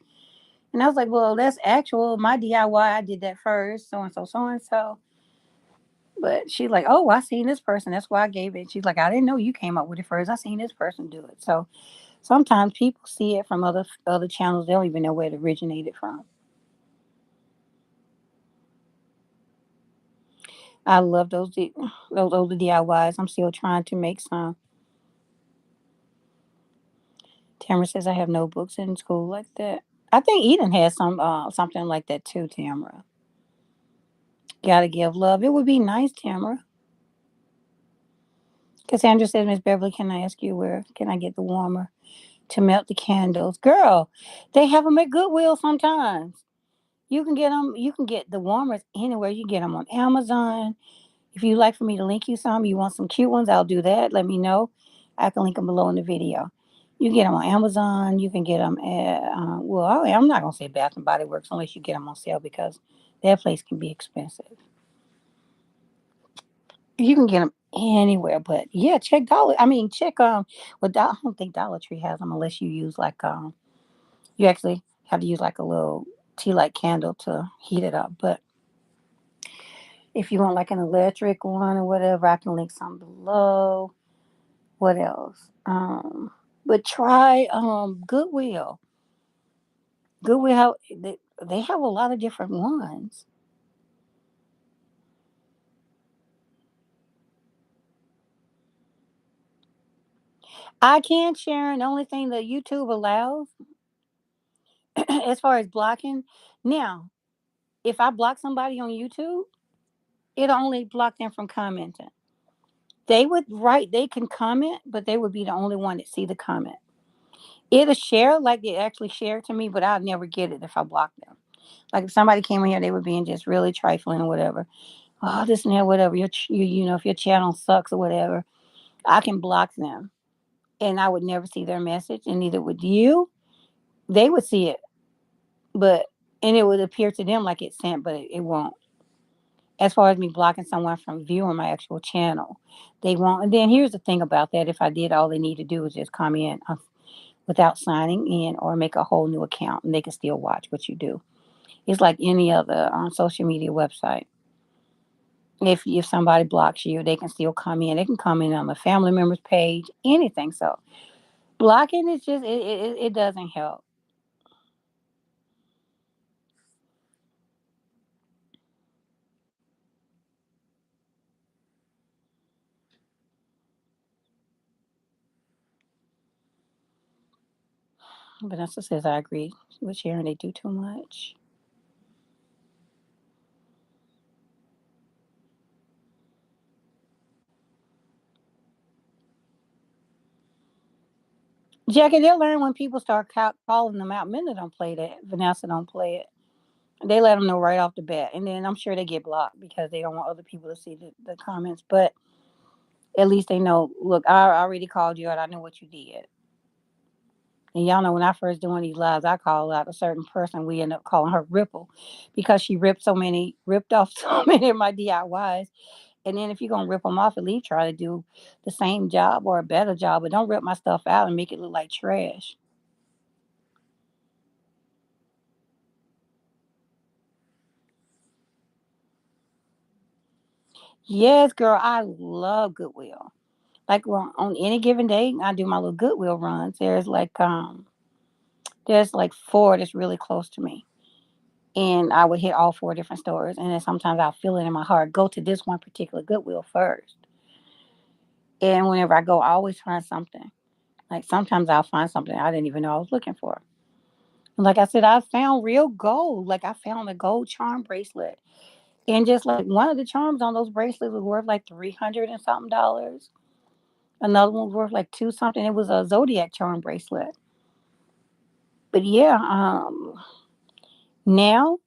And I was like, well, that's actual. My DIY, I did that first, so and so, so and so. But she's like, oh, I seen this person. That's why I gave it. She's like, I didn't know you came up with it first. I seen this person do it. So sometimes people see it from other channels. They don't even know where it originated from. I love those older DIYs. I'm still trying to make some. Tamara says I have notebooks in school like that. I think Eden has something like that too, Tamara. Gotta give love. It would be nice, Tamara. Cassandra says, Miss Beverly, can I ask you where can I get the warmer to melt the candles? Girl, they have them at Goodwill sometimes. You can get them. You can get the warmers anywhere. You can get them on Amazon. If you'd like for me to link you some, you want some cute ones, I'll do that. Let me know. I can link them below in the video. You can get them on Amazon. You can get them at, I'm not going to say Bath and Body Works unless you get them on sale because that place can be expensive. You can get them anywhere, but yeah, check Dollar. I mean, check I don't think Dollar Tree has them unless you use like you actually have to use like a little tea light candle to heat it up. But if you want like an electric one or whatever, I can link some below. What else? But try Goodwill. Goodwill, they have a lot of different ones. I can share. The only thing that YouTube allows as far as blocking. Now, if I block somebody on YouTube, it only block them from commenting. They would write, they can comment, but they would be the only one that see the comment. It'll share like they actually share to me, but I'll never get it if I block them. Like if somebody came in here, they were being just really trifling or whatever. Oh, this and that, whatever. If your channel sucks or whatever, I can block them, and I would never see their message, and neither would you. They would see it, but and it would appear to them like it's sent, but it won't. As far as me blocking someone from viewing my actual channel, they won't. And then here's the thing about that: if I did, all they need to do is just come in without signing in or make a whole new account, and they can still watch what you do. It's like any other social media website. If somebody blocks you, they can still come in. They can come in on a family member's page, anything. So blocking is just it doesn't help. Vanessa says I agree with Sharon. They do too much. Jackie, they'll learn when people start calling them out. Minna don't play that. Vanessa don't play it. They let them know right off the bat, and then I'm sure they get blocked because they don't want other people to see the comments. But at least they know. Look, I already called you out. I know what you did. And y'all know when I first doing these lives, I call out a certain person. We end up calling her Ripple because she ripped off so many of my DIYs. And then if you're gonna rip them off, at least try to do the same job or a better job, but don't rip my stuff out and make it look like trash. Yes, girl, I love Goodwill. Like well, on any given day, I do my little Goodwill runs. There's like four that's really close to me. And I would hit all four different stores, and then sometimes I'll feel it in my heart, go to this one particular Goodwill first. And whenever I go, I always find something. Like sometimes I'll find something I didn't even know I was looking for. And like I said, I found real gold. Like I found a gold charm bracelet. And just like one of the charms on those bracelets was worth like 300 and something dollars. Another one was worth like two something. It was a zodiac charm bracelet. But yeah, now,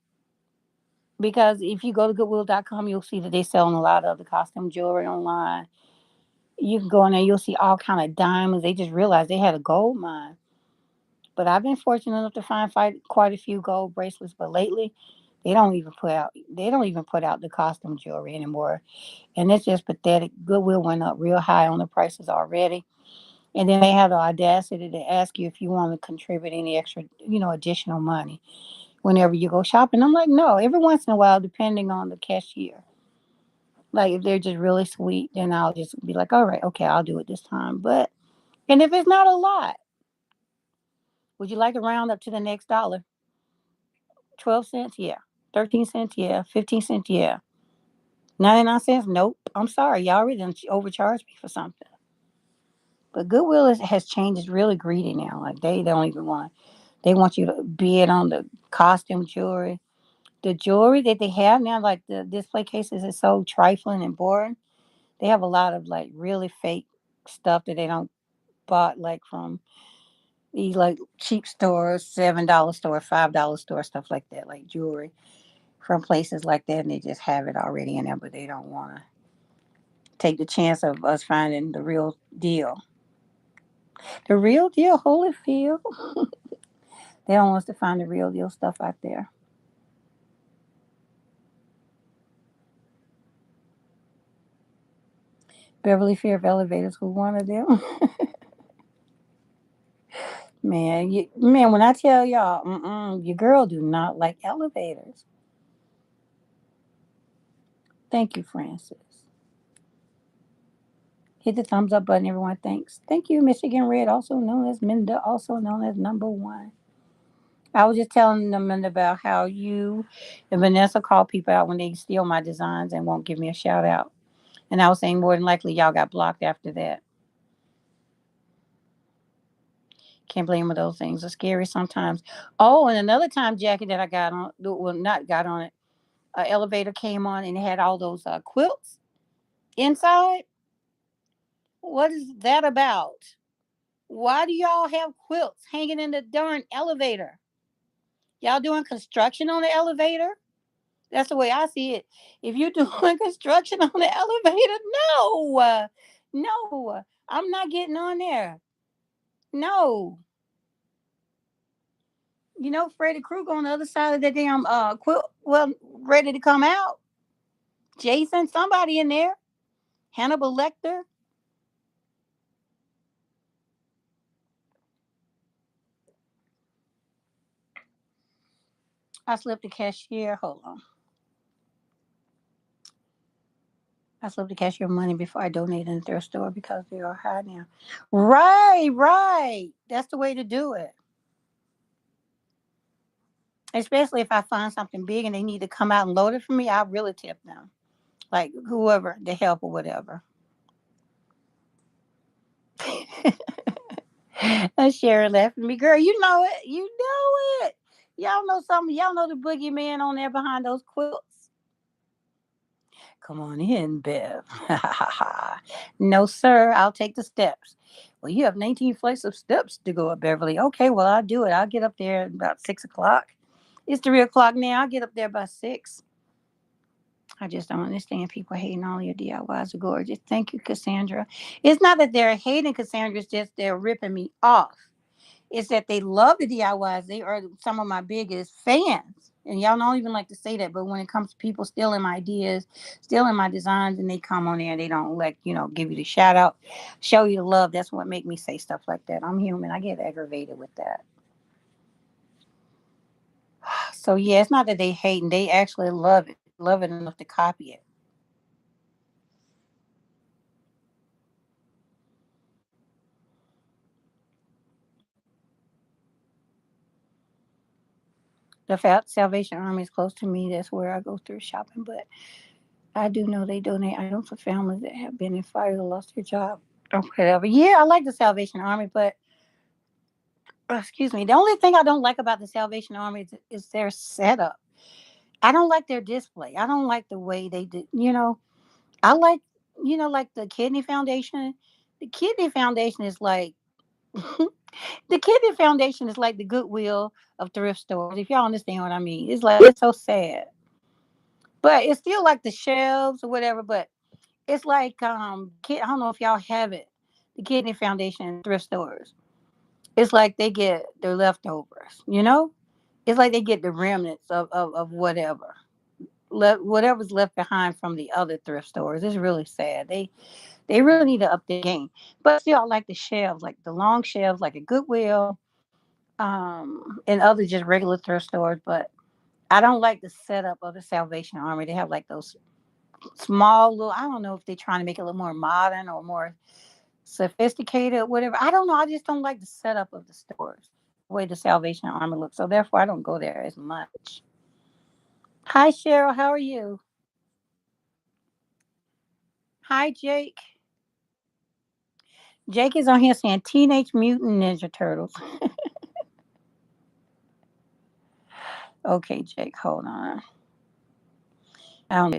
because if you go to goodwill.com, you'll see that they're selling a lot of the costume jewelry online. You can go in there, you'll see all kind of diamonds. They just realized they had a gold mine. But I've been fortunate enough to find quite a few gold bracelets. But lately, they don't even put out the costume jewelry anymore, and it's just pathetic. Goodwill went up real high on the prices already, and then they have the audacity to ask you if you want to contribute any extra, additional money whenever you go shopping. I'm like, no. Every once in a while, depending on the cashier, like if they're just really sweet, then I'll just be like, all right, okay, I'll do it this time. But and if it's not a lot, would you like to round up to the next dollar? 12 cents, yeah. 13 cents, yeah. 15 cents, yeah. 99 cents, nope. I'm sorry, y'all already done overcharged me for something. But Goodwill has changed. It's really greedy now. Like they don't even want. They want you to bid on the costume jewelry. The jewelry that they have now, like the display cases, is so trifling and boring. They have a lot of like really fake stuff that they don't bought like from these like cheap stores, $7 store, $5 store, stuff like that, like jewelry from places like that, and they just have it already in there, but they don't want to take the chance of us finding the real deal. The real deal, Holyfield. They don't want us to find the real deal stuff out there. Beverly Fear of Elevators was one of them. Man, when I tell y'all, your girl do not like elevators. Thank you, Francis. Hit the thumbs up button, everyone. Thanks. Thank you, Michigan Red, also known as Minda, also known as number one. I was just telling them about how you and Vanessa call people out when they steal my designs and won't give me a shout out. And I was saying more than likely y'all got blocked after that. Can't blame them. Those things are scary sometimes. Oh, and another time, Jackie, that I got on, well, not got on it, an elevator came on and it had all those quilts inside. What is that about? Why do y'all have quilts hanging in the darn elevator? Y'all doing construction on the elevator? That's the way I see it. If you're doing construction on the elevator, no, no, I'm not getting on there. No, Freddy Krueger on the other side of the damn quilt, well, ready to come out. Jason, somebody in there. Hannibal Lecter. I slipped the cashier. Hold on. I slipped the cashier money before I donated in the thrift store because they are high now. Right, right. That's the way to do it. Especially if I find something big and they need to come out and load it for me, I really tip them. Like whoever, the help or whatever. Sharon laughing at me, girl. You know it. You know it. Y'all know something. Y'all know the boogeyman on there behind those quilts. Come on in, Bev. No, sir. I'll take the steps. Well, you have 19 flights of steps to go up, Beverly. Okay, well, I'll do it. I'll get up there at about 6 o'clock. It's 3 o'clock now. I'll get up there by 6. I just don't understand people hating all your DIYs are gorgeous. Thank you, Cassandra. It's not that they're hating Cassandra, it's just they're ripping me off. It's that they love the DIYs. They are some of my biggest fans. And y'all don't even like to say that, but when it comes to people stealing my ideas, stealing my designs, and they come on there and they don't like, give you the shout out, show you the love, that's what make me say stuff like that. I'm human. I get aggravated with that. So yeah, it's not that they hate and they actually love it enough to copy it. The Salvation Army is close to me. That's where I go through shopping. But I do know they donate items for families that have been in fire or lost their job or whatever. Yeah, I like the Salvation Army, but excuse me. The only thing I don't like about the Salvation Army is their setup. I don't like their display. I don't like the way they did. I like like the Kidney Foundation. The Kidney Foundation is like the Kidney Foundation is like the Goodwill of thrift stores. If y'all understand what I mean, it's like it's so sad, but it's still like the shelves or whatever. But it's like I don't know if y'all have it. The Kidney Foundation thrift stores. It's like they get their leftovers. It's like they get the remnants of whatever. Whatever's left behind from the other thrift stores. It's really sad. They really need to up their game. But still, I like the shelves, like the long shelves, like a Goodwill, and other just regular thrift stores. But I don't like the setup of the Salvation Army. They have like those small little. I don't know if they're trying to make it a little more modern or more sophisticated or whatever. I don't know. I just don't like the setup of the stores, the way the Salvation Army looks. So therefore, I don't go there as much. Hi, Cheryl. How are you? Hi, Jake. Jake is on here saying Teenage Mutant Ninja Turtles. Okay, Jake, hold on. I'll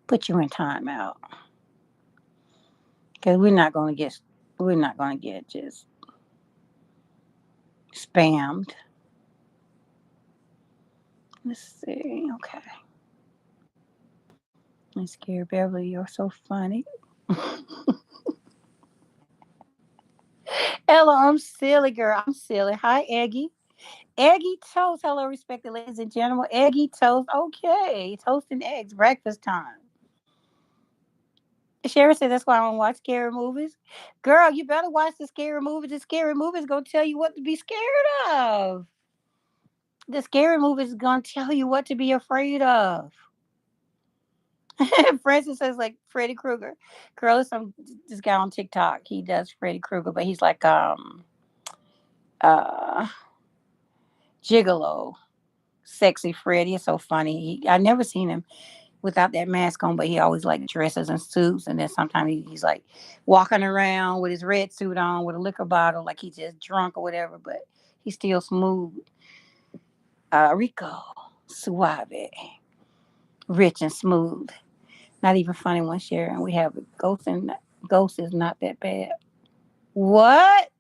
put you in timeout because we're not gonna get just spammed. Let's see. Okay. Let's scare Beverly. You're so funny. Hello, I'm silly girl. I'm silly. Hi, Eggie. Eggy toast. Hello, respected ladies and gentlemen. Eggy toast. Okay. Toast and eggs. Breakfast time. Sherry said that's why I don't watch scary movies. Girl, you better watch the scary movies. The scary movies gonna tell you what to be scared of. The scary movies gonna tell you what to be afraid of. Francis says like Freddy Krueger. Girl, there's this guy on TikTok. He does Freddy Krueger, but he's like uh gigolo. Sexy Freddy. It's so funny. I never seen him without that mask on, but he always like dresses in suits, and then sometimes he's like walking around with his red suit on with a liquor bottle, like he's just drunk or whatever, but he's still smooth. Rico, suave, rich and smooth. Not even funny one sharing. We have Ghost, and Ghost is not that bad. What?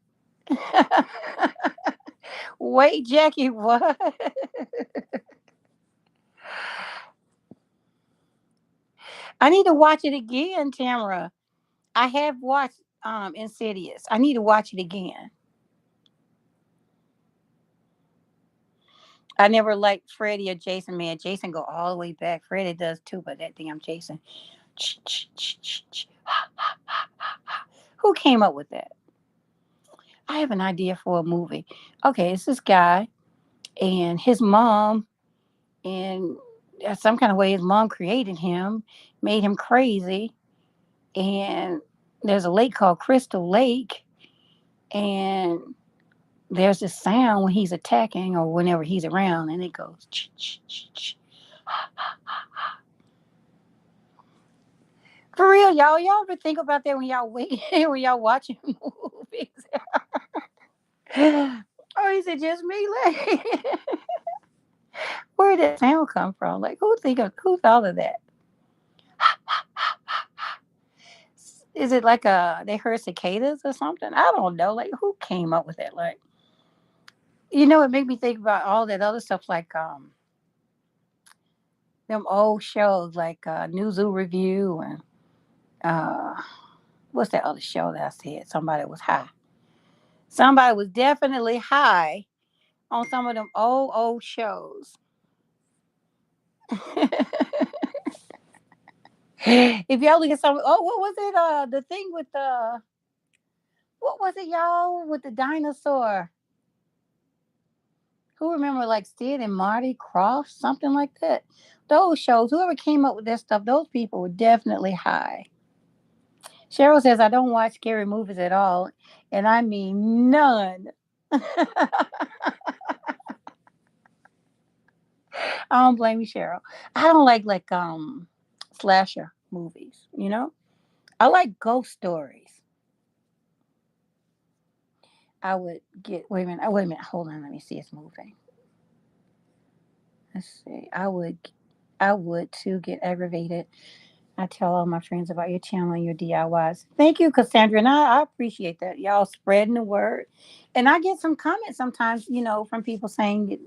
Wait, Jackie, what? I need to watch it again, Tamara. I have watched Insidious. I need to watch it again. I never liked Freddie or Jason, man. Jason go all the way back. Freddie does too, but that damn Jason. Who came up with that? I have an idea for a movie. Okay, it's this guy and his mom, and some kind of way his mom created him, made him crazy. And there's a lake called Crystal Lake, and there's this sound when he's attacking or whenever he's around, and it goes. For real, y'all ever think about that when y'all wait when y'all watching movies? Or is it just me? Like, where did that sound come from? Like, who thought of that? Is it like they heard cicadas or something? I don't know. Like, who came up with that? Like, it made me think about all that other stuff, like them old shows like New Zoo Review and uh, what's that other show that I said? Somebody was high. Somebody was definitely high on some of them old shows. If y'all look at what was it? The thing with the what was it, y'all, with the dinosaur? Who remember like Sid and Marty Croft, something like that? Those shows, whoever came up with that stuff, those people were definitely high. Cheryl says I don't watch scary movies at all, and I mean none. I don't blame you, Cheryl. I don't like slasher movies. I like ghost stories. I would get wait a minute, hold on, let me see, it's moving. Let's see. I would too get aggravated. I tell all my friends about your channel and your DIYs. Thank you, Cassandra, and I appreciate that. Y'all spreading the word. And I get some comments sometimes, from people saying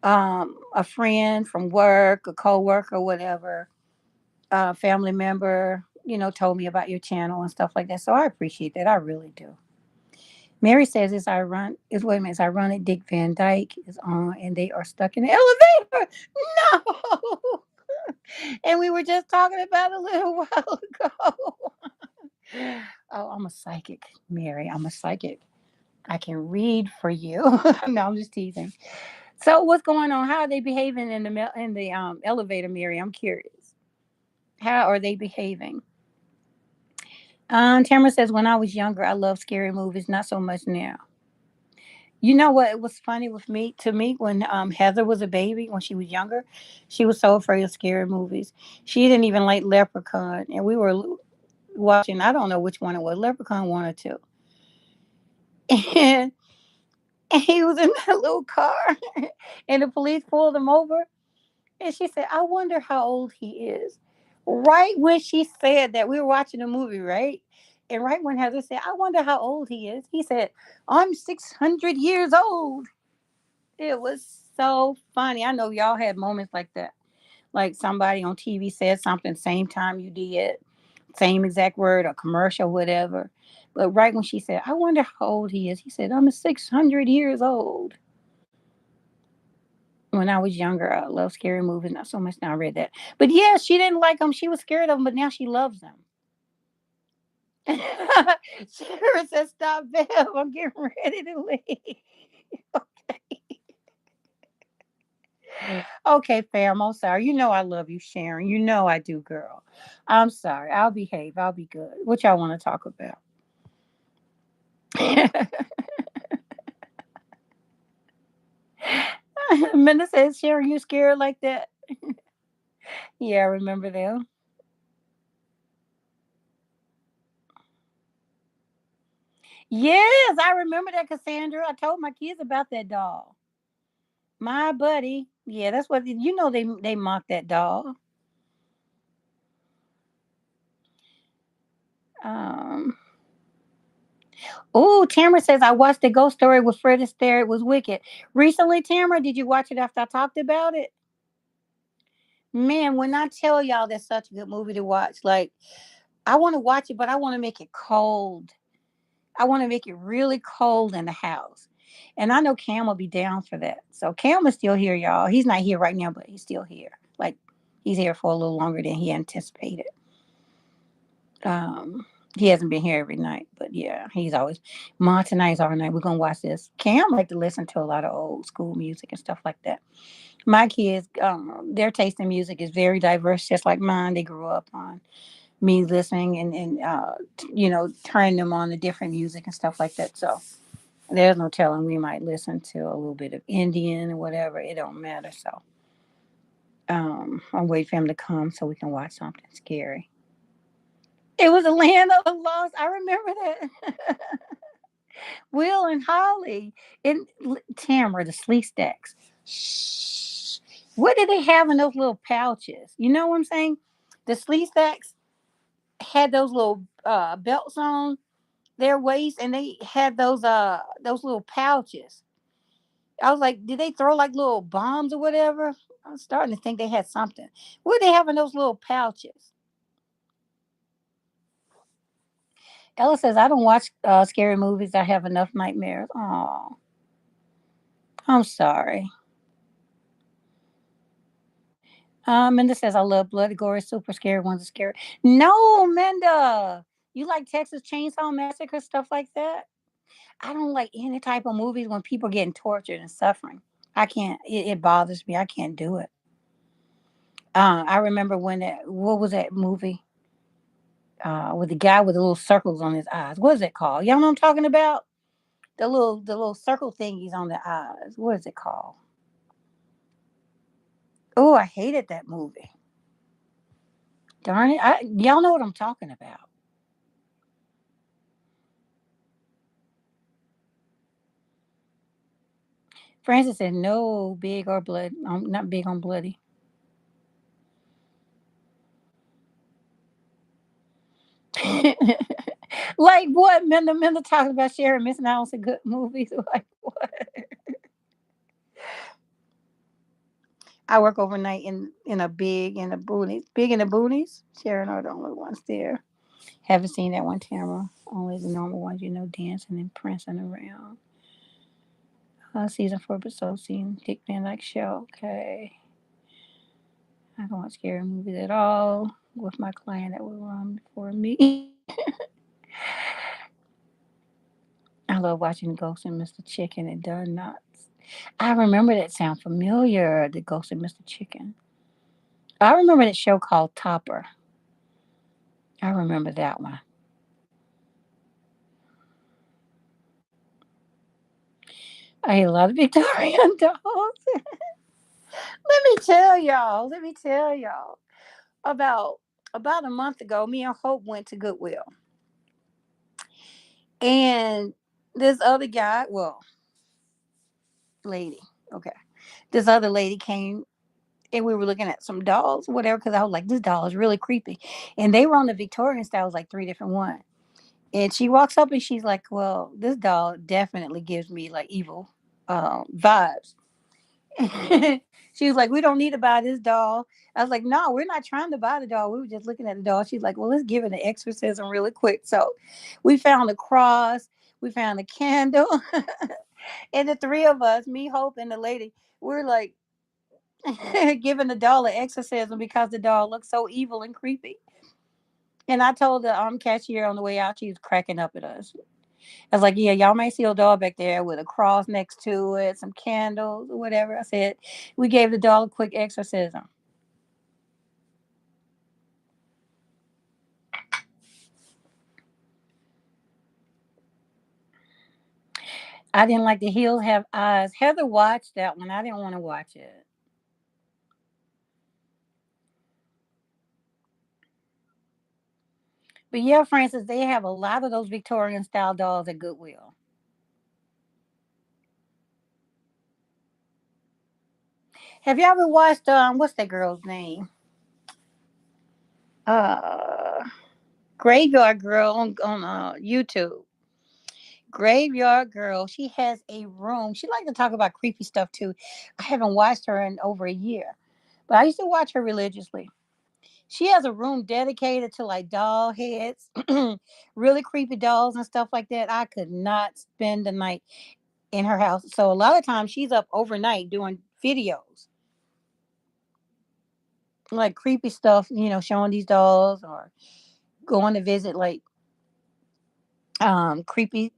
a friend from work, a co-worker, whatever, family member, told me about your channel and stuff like that. So I appreciate that. I really do. Mary says is wait a minute, it's ironic Dick Van Dyke is on and they are stuck in the elevator. No. And we were just talking about it a little while ago. Oh, I'm a psychic, Mary. I'm a psychic. I can read for you. No, I'm just teasing. So what's going on? How are they behaving in the elevator, Mary? I'm curious. How are they behaving? Tamara says, when I was younger, I loved scary movies, not so much now. You know what? It was funny to me, when Heather was a baby, when she was younger, she was so afraid of scary movies. She didn't even like Leprechaun, and we were watching. I don't know which one it was, Leprechaun 1 or 2, and, and he was in that little car, and the police pulled him over, and she said, "I wonder how old he is." Right when she said that, we were watching a movie, right? And right when Heather said, "I wonder how old he is," he said, "I'm 600 years old." It was so funny. I know y'all had moments like that. Like somebody on TV said something same time you did, same exact word or commercial, whatever. But right when she said, "I wonder how old he is," he said, "I'm 600 years old." When I was younger, I loved scary movies. Not so much now. I read that. But yeah, she didn't like them. She was scared of them, but now she loves them. Sarah said, "Stop, Bev. I'm getting ready to leave." Okay, fam, I'm sorry. You know I love you, Sharon. You know I do, girl. I'm sorry. I'll behave. I'll be good. What y'all want to talk about? Minna says, "Sharon, you scared like that?" Yeah, I remember them. Yes, I remember that, Cassandra. I told my kids about that doll. My buddy. Yeah, that's what they mocked that doll. Um Oh, Tamara says, "I watched the ghost story with Fred Astaire. It was wicked." Recently, Tamara, did you watch it after I talked about it? Man, when I tell y'all that's such a good movie to watch, like I want to watch it, but I want to make it cold. I want to make it really cold in the house. And I know Cam will be down for that. So Cam is still here, y'all. He's not here right now, but he's still here. Like he's here for a little longer than he anticipated. Um, he hasn't been here every night, but yeah, he's always, "Ma, tonight's our night. We're gonna watch this." Cam like to listen to a lot of old school music and stuff like that. My kids, their taste in music is very diverse, just like mine. They grew up on me listening and turning them on to different music and stuff like that. So there's no telling, we might listen to a little bit of Indian or whatever. It don't matter. So I'm waiting for him to come so we can watch something scary. It was a land of the lost. I remember that. Will and Holly and Tamara, the sleep stacks. Shh. What did they have in those little pouches? You know what I'm saying? The sleep stacks had those little belts on their waist, and they had those little pouches. I was like, did they throw like little bombs or whatever? I was starting to think they had something. What did they have in those little pouches? Ella says, "I don't watch scary movies. I have enough nightmares." Oh, I'm sorry. Minda says, "I love bloody, gory, super scary ones. Are scary." No, Minda, you like Texas Chainsaw Massacre stuff like that? I don't like any type of movies when people getting tortured and suffering. I can't. It bothers me. I can't do it. I remember what was that movie? With the guy with the little circles on his eyes. What is it called? Y'all know what I'm talking about? The little circle thingies on the eyes. What is it called? Oh, I hated that movie. Darn it. Y'all know what I'm talking about. Francis said no big or blood. I'm not big on bloody. Like what? Minda talking about Sharon missing out on some good movies. Like what? I work overnight in a big in the boonies. Sharon are the only ones there. Haven't seen that one, Tamara. Only the normal ones, dancing and prancing around. Season 4 episode scene. Dick Van Dyke Show. Okay. I don't watch scary movies at all. With my client that will run for me. I love watching Ghost and Mr. Chicken and Done Nuts. I remember that sound familiar. The Ghost and Mr. Chicken. I remember that show called Topper. I remember that one. I ate a lot of Victorian dolls. Let me tell y'all. About about a month ago, me and Hope went to Goodwill. And this other guy, well, lady, okay. This other lady came and we were looking at some dolls, whatever, because I was like, this doll is really creepy. And they were on the Victorian styles, like three different ones. And she walks up and she's like, well, this doll definitely gives me like evil vibes. She was like, we don't need to buy this doll. I was like, no, we're not trying to buy the doll. We were just looking at the doll. She's like, well, let's give it an exorcism really quick. So we found a cross, we found a candle, and the three of us, me, Hope, and the lady, we're like giving the doll an exorcism because the doll looks so evil and creepy. And I told the cashier on the way out, she was cracking up at us. I was like, yeah, y'all may see a doll back there with a cross next to it, some candles, or whatever. I said, we gave the doll a quick exorcism. I didn't like The Hills Have Eyes. Heather watched that one. I didn't want to watch it. But yeah, Francis, they have a lot of those Victorian style dolls at Goodwill. Have you ever watched what's that girl's name? Uh Graveyard Girl on YouTube. Graveyard Girl. She has a room. She likes to talk about creepy stuff too. I haven't watched her in over a year, but I used to watch her religiously. She has a room dedicated to like doll heads, really creepy dolls and stuff like that. I could not spend the night in her house. So a lot of times she's up overnight doing videos, like creepy stuff, showing these dolls or going to visit like creepy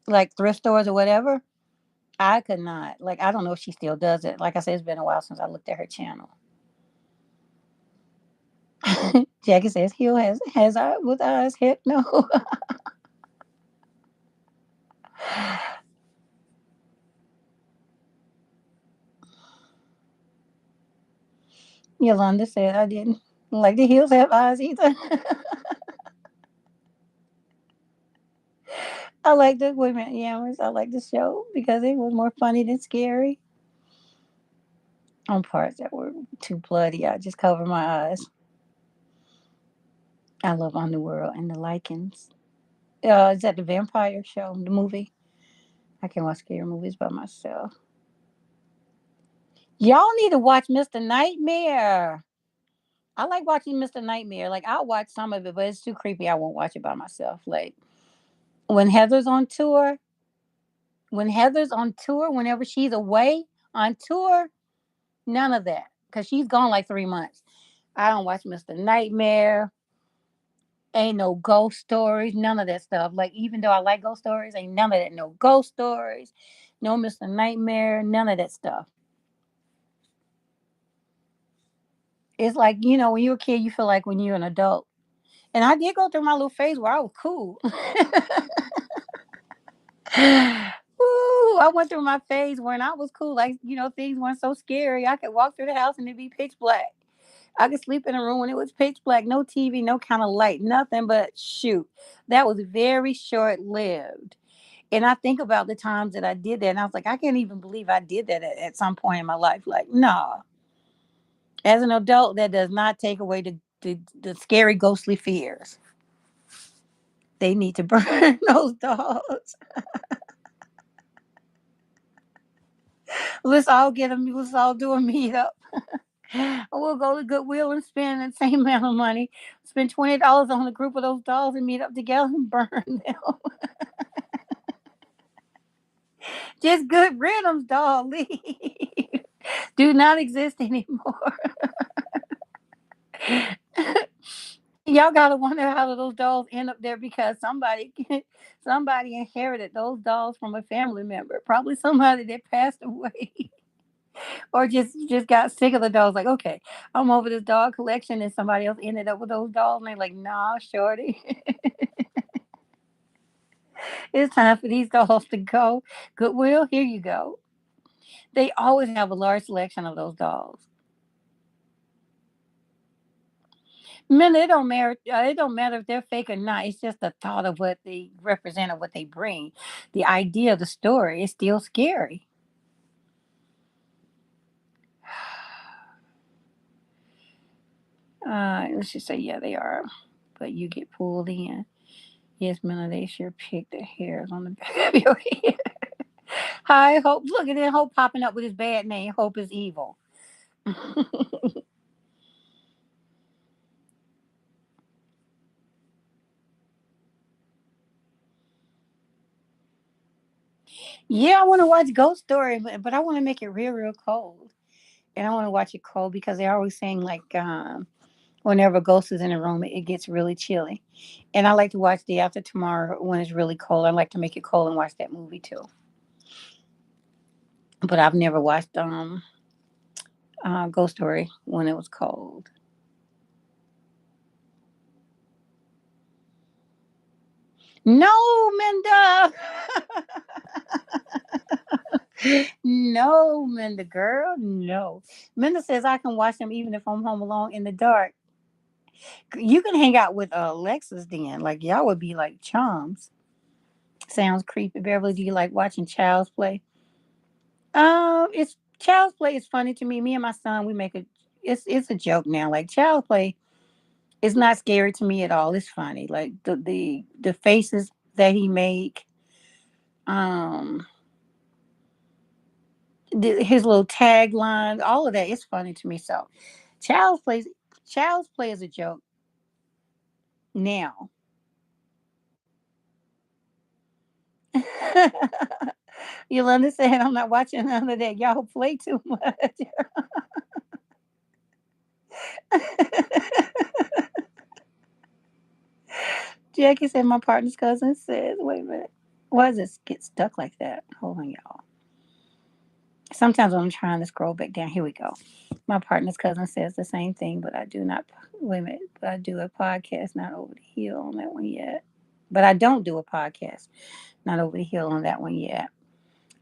like thrift stores or whatever. I could not. Like, I don't know if she still does it. Like I said, it's been a while since I looked at her channel. Jackie says Hill has eye with eyes. Heck no. Yolanda said I didn't like the hills have eyes either. I like the women yammers. I like the show because it was more funny than scary. On parts that were too bloody, I just cover my eyes. I love Underworld and the Lycans. Is that the vampire show, the movie? I can watch scary movies by myself. Y'all need to watch Mr. Nightmare. I like watching Mr. Nightmare. Like I'll watch some of it, but it's too creepy. I won't watch it by myself. Like when Heather's on tour, whenever she's away on tour, none of that. Cause she's gone like 3 months. I don't watch Mr. Nightmare. Ain't no ghost stories, none of that stuff. Like even though I like ghost stories, ain't none of that. No ghost stories, no Mr. Nightmare, none of that stuff. It's like, when you're a kid, you feel like when you're an adult. And I did go through my little phase where I was cool. Woo, Ooh, I went through my phase when I was cool. Like, things weren't so scary. I could walk through the house and it'd be pitch black. I could sleep in a room when it was pitch black, no TV, no kind of light, nothing but shoot. That was very short lived. And I think about the times that I did that, and I was like, I can't even believe I did that at some point in my life. Like, no. As an adult, that does not take away the scary, ghostly fears. They need to burn those dolls. Let's all get them. Let's all do a meetup. We'll go to Goodwill and spend the same amount of money. Spend $20 on a group of those dolls and meet up together and burn them. Just good riddance, doll. Leave. Do not exist anymore. Y'all gotta wonder how did those dolls end up there because somebody inherited those dolls from a family member, probably somebody that passed away, or just got sick of the dolls. Like, okay, I'm over this doll collection, and somebody else ended up with those dolls, and they're like, nah, shorty, it's time for these dolls to go. Goodwill, here you go. They always have a large selection of those dolls. Man, it don't matter. It don't matter if they're fake or not. It's just the thought of what they represent or what they bring. The idea of the story is still scary. Let's just say, yeah, they are. But you get pulled in. Yes, Minna, they sure pick the hairs on the back of your head. Hi, Hope. Look at that Hope popping up with his bad name. Hope is evil. Yeah, I want to watch Ghost Story, but I want to make it real, real cold. And I want to watch it cold because they're always saying, like, whenever Ghost is in a room, it gets really chilly. And I like to watch Day After Tomorrow when it's really cold. I like to make it cold and watch that movie too. But I've never watched Ghost Story when it was cold. No, Minda. No, Minda, girl. No. Minda says I can watch them even if I'm home alone in the dark. You can hang out with Alexis then. Like, y'all would be like chums. Sounds creepy. Beverly, do you like watching Child's Play? It's Child's Play is funny to me. Me and my son, we make a it's a joke now. Like Child's Play is not scary to me at all. It's funny. Like the faces that he make, um, his little tagline, all of that is funny to me. So, Child's Play, Child's Play is a joke now. Yolanda said, "I'm not watching none of that. Y'all play too much." Jackie said, "My partner's cousin says, wait a minute, why does this get stuck like that? Hold on, y'all. Sometimes when I'm trying to scroll back down, here we go. My partner's cousin says the same thing, but I do not, wait a minute, but I do a podcast, not over the hill on that one yet. But I don't do a podcast, not over the hill on that one yet.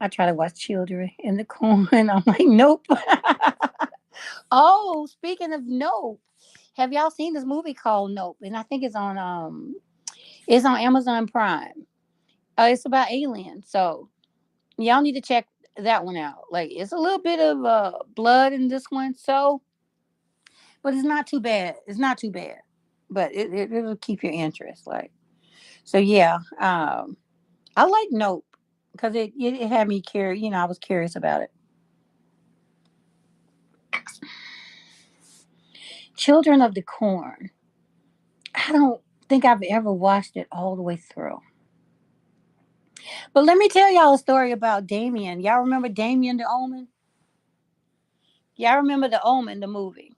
I try to watch Children in the Corn. I'm like, nope." Oh, speaking of Nope, have y'all seen this movie called Nope? And I think it's on Amazon Prime. It's about aliens, so y'all need to check that one out. Like it's a little bit of blood in this one, so but it's not too bad. It's not too bad, but it'll keep your interest. Like so, yeah. I like Nope because it had me curious. I was curious about it. Children of the Corn. I don't think I've ever watched it all the way through. But let me tell y'all a story about Damien. Y'all remember Damien the Omen? Y'all remember the Omen, the movie?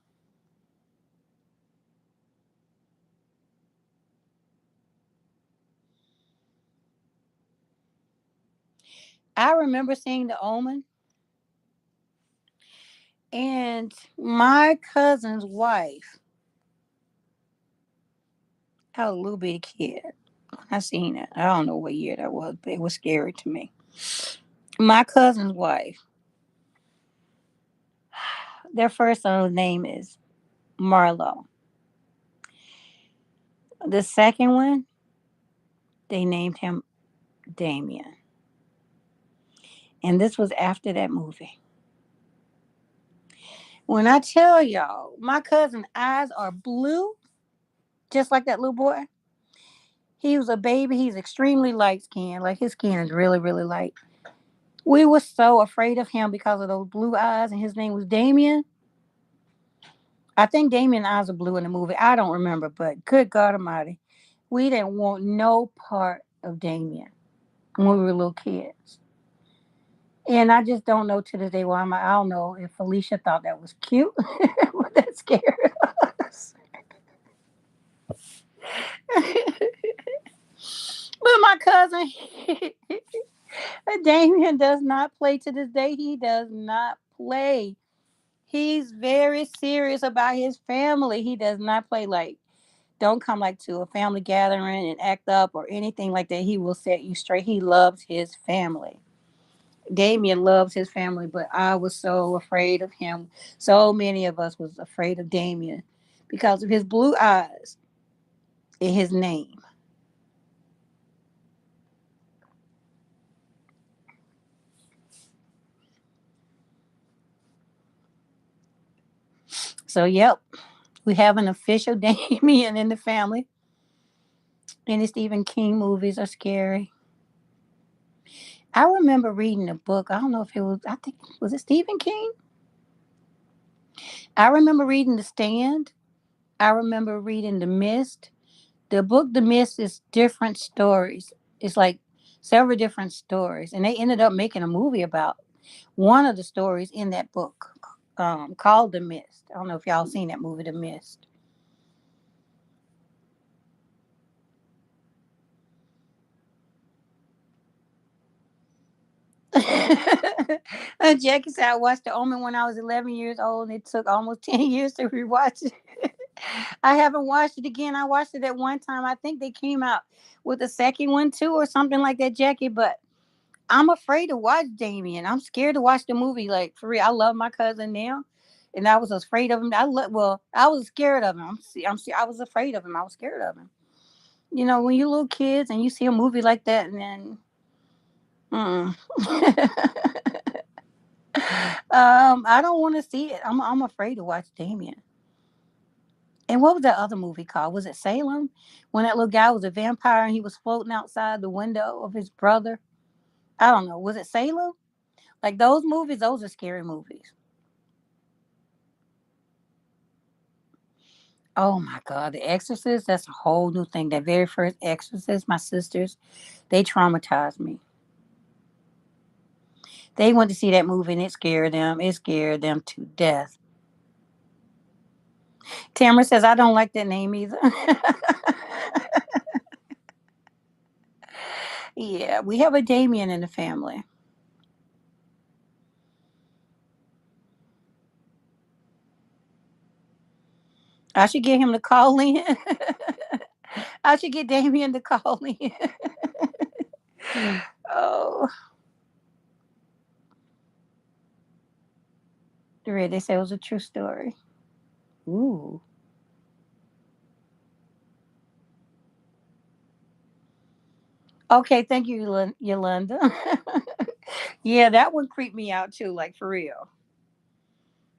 I remember seeing the Omen, and my cousin's wife, I was a little bitty kid when I seen it. I don't know what year that was, but it was scary to me. My cousin's wife, their first son's name is Marlo. The second one, they named him Damien. And this was after that movie. When I tell y'all, my cousin's eyes are blue, just like that little boy. He was a baby. He's extremely light skinned. Like his skin is really, really light. We were so afraid of him because of those blue eyes, and his name was Damien. I think Damien's eyes are blue in the movie. I don't remember, but good God Almighty, we didn't want no part of Damien when we were little kids. And I just don't know to this day why I don't know if Felicia thought that was cute, but that scared us. But my cousin, Damien does not play to this day. He does not play. He's very serious about his family. He does not play like, don't come like to a family gathering and act up or anything like that. He will set you straight. He loves his family. Damien loves his family, but I was so afraid of him. So many of us was afraid of Damien because of his blue eyes and his name. So, yep, we have an official Damien in the family. And the Stephen King movies are scary. I remember reading a book. I don't know if it was, I think, was it Stephen King? I remember reading The Stand. I remember reading The Mist. The book The Mist is different stories. It's like several different stories. And they ended up making a movie about one of the stories in that book called The Mist. I don't know if y'all seen that movie, The Mist. Jackie said I watched The Omen when I was 11 years old, and it took almost 10 years to rewatch it. I haven't watched it again. I watched it at one time. I think they came out with a second one too, or something like that, Jackie. But I'm afraid to watch Damien. I'm scared to watch the movie. Like for real, I love my cousin now, and I was afraid of him. I was scared of him. I was afraid of him. I was scared of him. You know, when you're little kids and you see a movie like that, and then, mm. I don't want to see it. I'm afraid to watch Damien. And what was that other movie called? Was it Salem? When that little guy was a vampire and he was floating outside the window of his brother. I don't know. Was it Salem? Like those movies, those are scary movies. Oh my God, The Exorcist, that's a whole new thing. That very first Exorcist, my sisters, they traumatized me. They went to see that movie and it scared them. It scared them to death. Tamara says, I don't like that name either. Yeah, we have a Damien in the family. I should get him to call in. I should get Damien to call in. Oh, they say it was a true story. Ooh. Okay, thank you, Yolanda. Yeah, that one creeped me out too, like for real.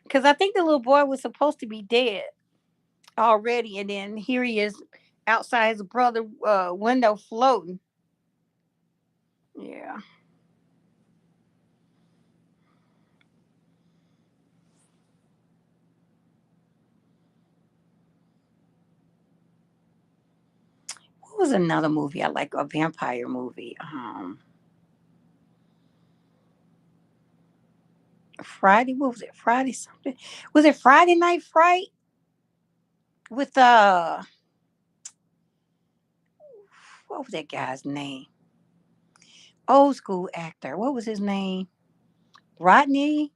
Because I think the little boy was supposed to be dead already, and then here he is outside his brother' window floating. Yeah. What was another movie I like? A vampire movie. Friday. What was it? Friday something. Was it Friday Night Fright with what was that guy's name? Old school actor. What was his name? Rodney.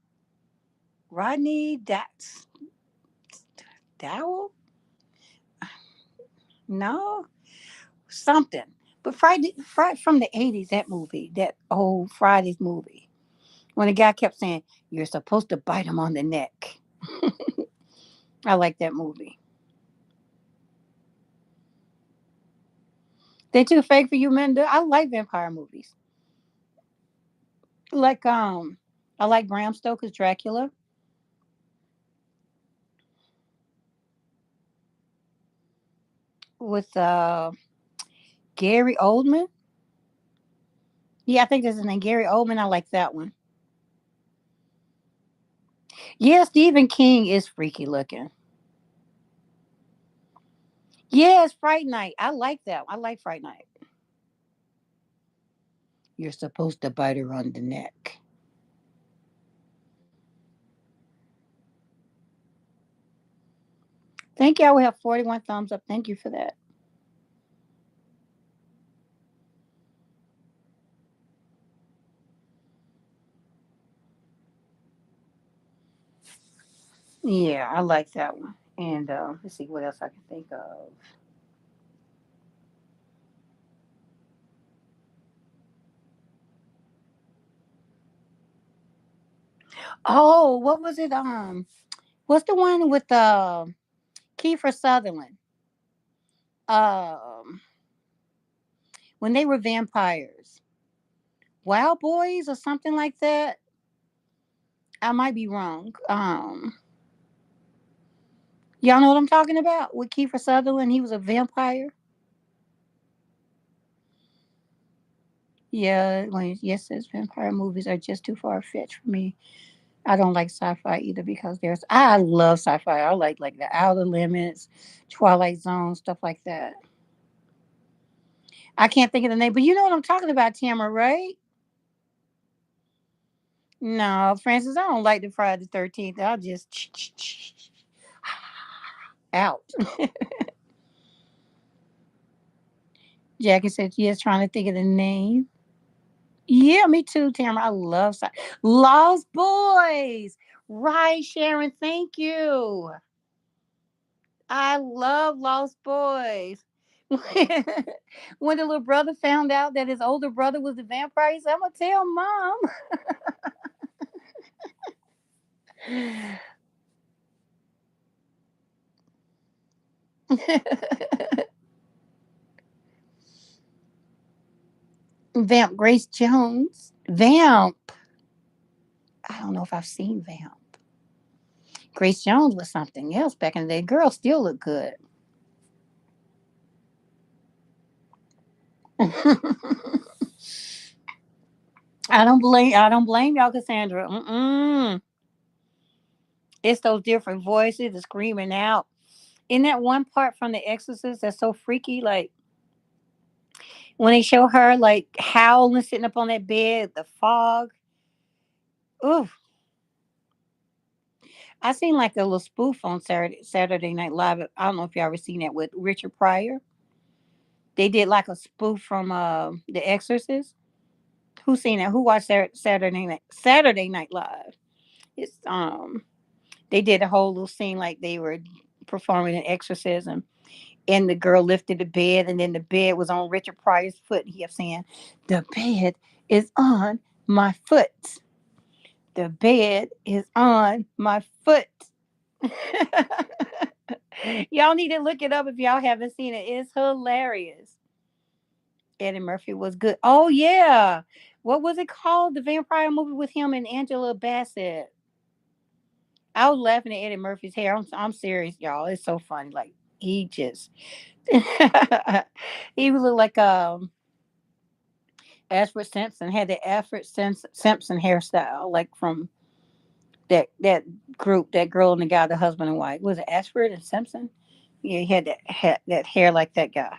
Rodney. That's Dowell. No, something. But Friday from the 80s, that movie, that old Fridays movie, when the guy kept saying, "You're supposed to bite him on the neck." I like that movie. They too fake for you men. I like vampire movies. Like I like Bram Stoker's Dracula with Gary Oldman. Yeah, I think that's his name, Gary Oldman. I like that one. Yeah, Stephen King is freaky looking. Yes, Fright Night. I like that. I like Fright Night. You're supposed to bite her on the neck. Thank you. I will have 41 thumbs up. Thank you for that. Yeah, I like that one. And let's see what else I can think of. Oh, what was it? What's the one with Kiefer Sutherland? Um, when they were vampires, Wild Boys or something like that. I might be wrong. Y'all know what I'm talking about with Kiefer Sutherland? He was a vampire. Yeah, when yes, says vampire movies are just too far fetched for me. I don't like sci-fi either because there's I love sci-fi. I like the Outer Limits, Twilight Zone, stuff like that. I can't think of the name, but you know what I'm talking about, Tamara, right? No, Francis, I don't like the Friday the 13th. I'll just out. Jackie said yes, trying to think of the name. Yeah, me too, Tamara. I love Lost Boys. Right, Sharon. Thank you. I love Lost Boys. When the little brother found out that his older brother was the vampire, he said, "I'm gonna tell mom." Vamp Grace Jones. Vamp. I don't know if I've seen Vamp. Grace Jones was something else back in the day. Girl still look good. I don't blame y'all, Cassandra. Mm-mm. It's those different voices, the screaming out. In that one part from The Exorcist that's so freaky, like when they show her like howling sitting up on that bed, the fog. Ooh, I seen like a little spoof on Saturday Night Live. I don't know if y'all ever seen that with Richard Pryor. They did like a spoof from The Exorcist. Who seen that? Who watched Saturday Night Live? It's they did a whole little scene like they were performing an exorcism, and the girl lifted the bed, and then the bed was on Richard Pryor's foot. And he kept saying, "The bed is on my foot. The bed is on my foot." Y'all need to look it up if y'all haven't seen it. It's hilarious. Eddie Murphy was good. Oh yeah, what was it called? The vampire movie with him and Angela Bassett. I was laughing at Eddie Murphy's hair. I'm serious, y'all. It's so funny. Like he just he would look like Ashford Simpson had the Simpson hairstyle, like from that group, that girl and the guy, the husband and wife. Was it Ashford and Simpson? Yeah, he had that hair like that guy.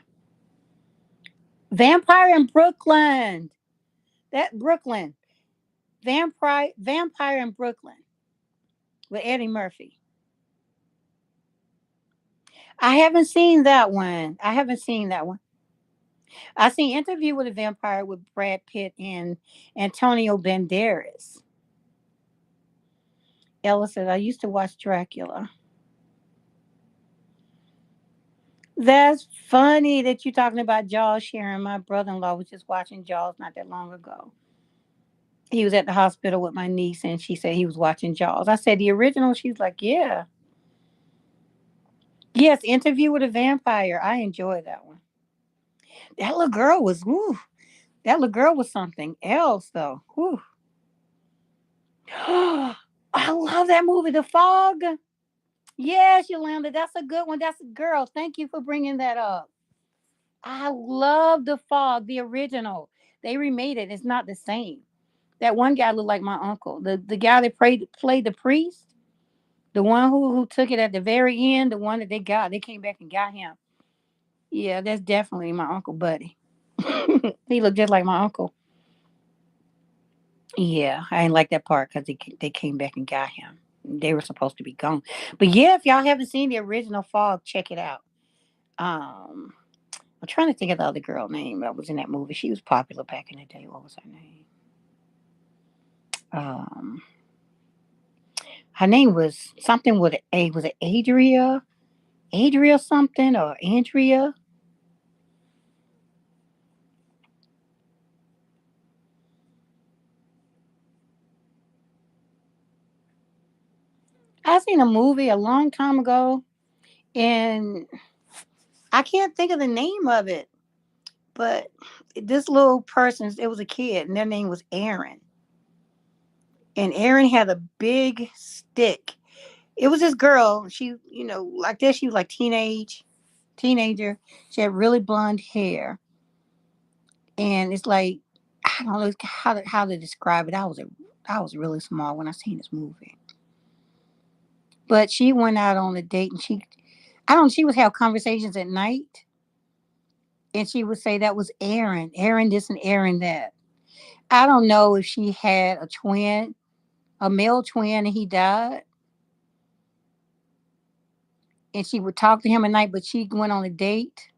Vampire in Brooklyn. That Brooklyn. Vampire in Brooklyn with Eddie Murphy. I haven't seen that one. I haven't seen that one. I seen Interview with a Vampire with Brad Pitt and Antonio Banderas. Ella said, I used to watch Dracula. That's funny that you're talking about Jaws, Sharon. My brother-in-law was just watching Jaws not that long ago. He was at the hospital with my niece, and she said he was watching Jaws. I said the original. She's like, yeah, yes. Interview with a Vampire. I enjoyed that one. That little girl was, woo. That little girl was something else, though. Whew. I love that movie, The Fog. Yes, Yolanda, that's a good one. That's a girl. Thank you for bringing that up. I love The Fog, the original. They remade it. It's not the same. That one guy looked like my uncle. The guy that played the priest, the one who took it at the very end, the one that they came back and got him. Yeah, that's definitely my uncle Buddy. He looked just like my uncle. Yeah, I didn't like that part because they came back and got him. They were supposed to be gone. But yeah, if y'all haven't seen the original Fog, check it out. Um, I'm trying to think of the other girl name that was in that movie. She was popular back in the day. What was her name? Um, Her name was something with a. Was it Adria? Adria something or Andrea? I seen a movie a long time ago, and I can't think of the name of it. But this little person, it was a kid, and their name was Aaron. And Aaron had a big stick. It was this girl. She, like this. She was like teenager. She had really blonde hair, and it's like I don't know how to describe it. I was really small when I seen this movie. But she went out on a date, and I don't. She would have conversations at night, and she would say that was Aaron, Aaron this and Aaron that. I don't know if she had a twin, a male twin, and he died, and she would talk to him at night, but she went on a date.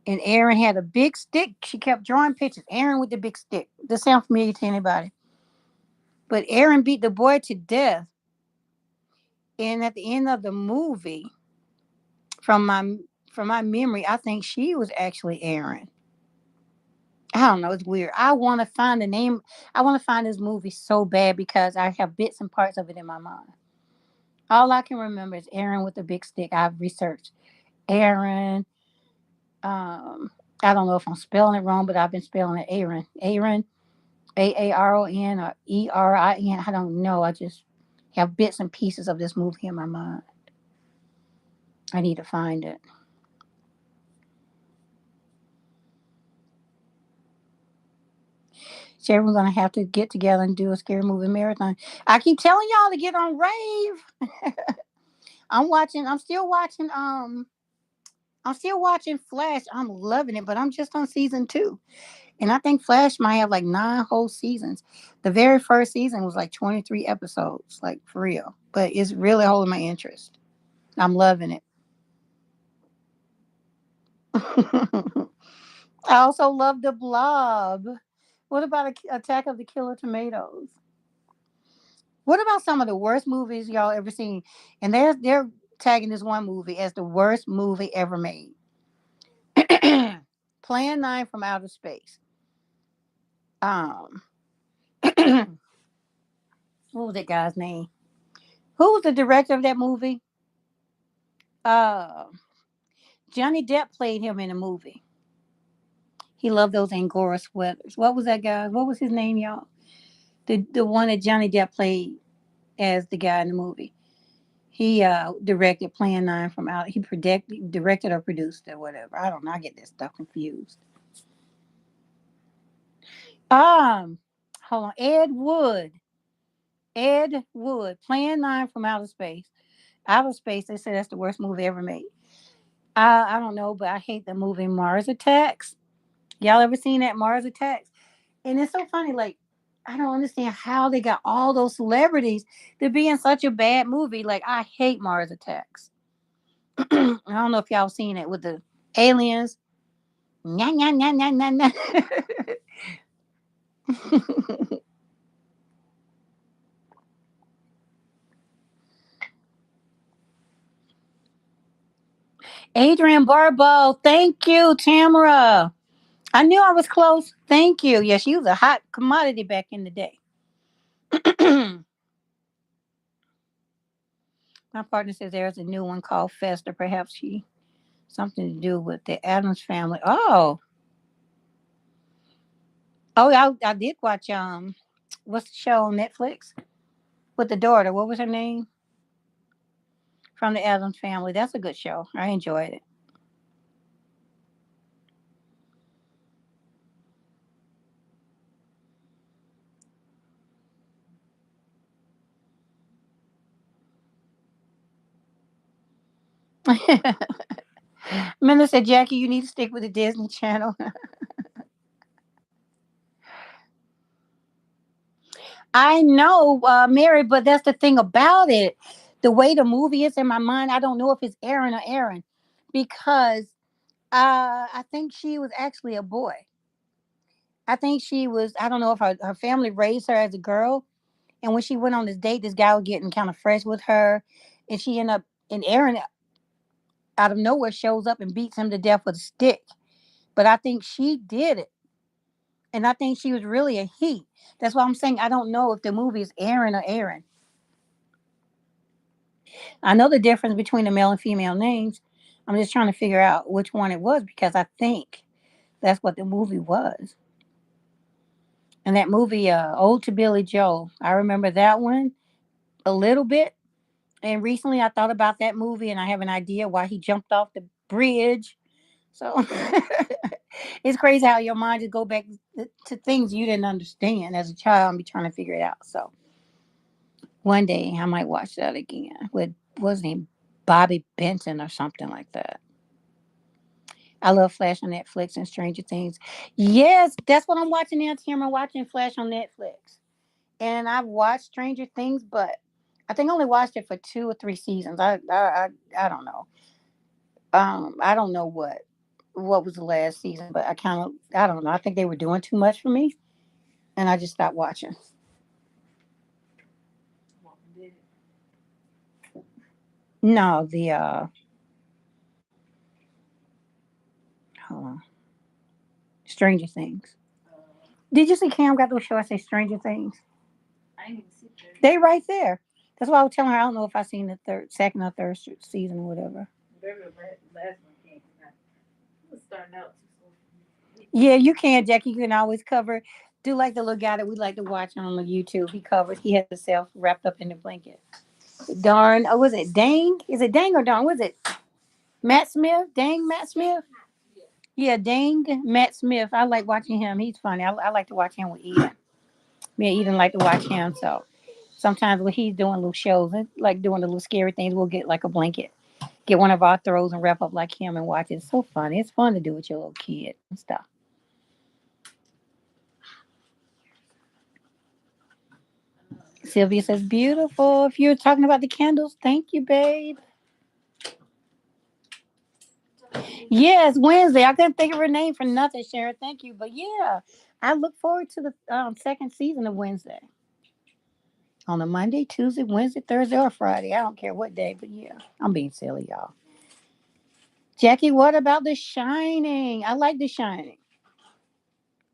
And Aaron had a big stick. She kept drawing pictures. Aaron with the big stick. Does sound familiar to anybody? But Aaron beat the boy to death. And at the end of the movie, from my from my memory, I think she was actually Aaron. I don't know. It's weird. I want to find the name. I want to find this movie so bad because I have bits and parts of it in my mind. All I can remember is Aaron with the big stick. I've researched Aaron. Um, I don't know if I'm spelling it wrong, but I've been spelling it Aaron. Aaron, Aaron or Erin. I don't know. I just have bits and pieces of this movie in my mind. I need to find it. Sherry, we're gonna have to get together and do a scary movie marathon. I keep telling y'all to get on rave. I'm watching. I'm still watching Flash. I'm loving it, but I'm just on season 2. And I think Flash might have like 9 whole seasons. The very first season was like 23 episodes, like for real. But it's really holding my interest. I'm loving it. I also love The Blob. What about Attack of the Killer Tomatoes? What about some of the worst movies y'all ever seen? And they're tagging this one movie as the worst movie ever made. Plan 9 from Outer Space. Um, what was that guy's name? Who was the director of that movie? Uh, Johnny Depp played him in a movie. He loved those Angora sweaters. What was that guy? What was his name, y'all? The one that Johnny Depp played as the guy in the movie. He directed Plan 9 from out. He directed or produced or whatever. I don't know. I get this stuff confused. Um, Hold on. Ed Wood. Ed Wood. Plan 9 from Outer Space. Outer Space. They say that's the worst movie ever made. I don't know, but I hate the movie Mars Attacks. Y'all ever seen that Mars Attacks? And it's so funny. Like I don't understand how they got all those celebrities to be in such a bad movie. Like I hate Mars Attacks. I don't know if y'all seen it with the aliens. Nya, nya, nya, nya, nya, nya. Adrian Barbeau. Thank you, Tamara. I knew I was close. Thank you. Yes, she was a hot commodity back in the day. My partner says there's a new one called Fester. Perhaps she something to do with the Adams family. Oh, I did watch what's the show on Netflix with the daughter? What was her name? From the Adams family. That's a good show. I enjoyed it. Minister Jackie, you need to stick with the Disney Channel. I know, Mary, but that's the thing about it. The way the movie is in my mind, I don't know if it's Aaron or Aaron because I think she was actually a boy. I think she was, I don't know if her family raised her as a girl. And when she went on this date, this guy was getting kind of fresh with her. And she ended up, and Aaron out of nowhere shows up and beats him to death with a stick. But I think she did it. And I think she was really a he. That's why I'm saying I don't know if the movie is Aaron or Aaron. I know the difference between the male and female names. I'm just trying to figure out which one it was because I think that's what the movie was. And that movie, Ode to Billy Joel, I remember that one a little bit. And recently I thought about that movie and I have an idea why he jumped off the bridge. So it's crazy how your mind just go back to things you didn't understand as a child and be trying to figure it out. So one day I might watch that again with what's his name, Bobby Benton or something like that. I love Flash on Netflix and Stranger Things. Yes, that's what I'm watching now, Tim. I'm watching Flash on Netflix. And I've watched Stranger Things, but I think I only watched it for 2 or 3 seasons. I don't know. I don't know what was the last season, but I don't know. I think they were doing too much for me, and I just stopped watching. No, the hold on, Stranger Things. Did you see Cam got those shorts say Stranger Things? They right there. That's why I was telling her I don't know if I seen the second or third season or whatever. Yeah, you can, Jackie. You can always cover. Do like the little guy that we like to watch on the YouTube. He covers. He has himself wrapped up in the blanket. Darn. Oh, was it Dang? Is it Dang or Darn? Was it Matt Smith? Dang Matt Smith? Yeah, Dang Matt Smith. I like watching him. He's funny. I like to watch him with Eden. Me and Eden like to watch him. So sometimes when he's doing little shows, like doing the little scary things, we'll get like a blanket, get one of our throws and wrap up like him and watch it. It's so funny. It's fun to do with your little kid and stuff. Sylvia says, beautiful. If you're talking about the candles, thank you, babe. Yes, Wednesday. I couldn't think of her name for nothing, Sharon. Thank you. But yeah, I look forward to the second season of Wednesday. On a Monday, Tuesday, Wednesday, Thursday, or Friday. I don't care what day, but yeah, I'm being silly, y'all. Jackie, what about The Shining? I like The Shining.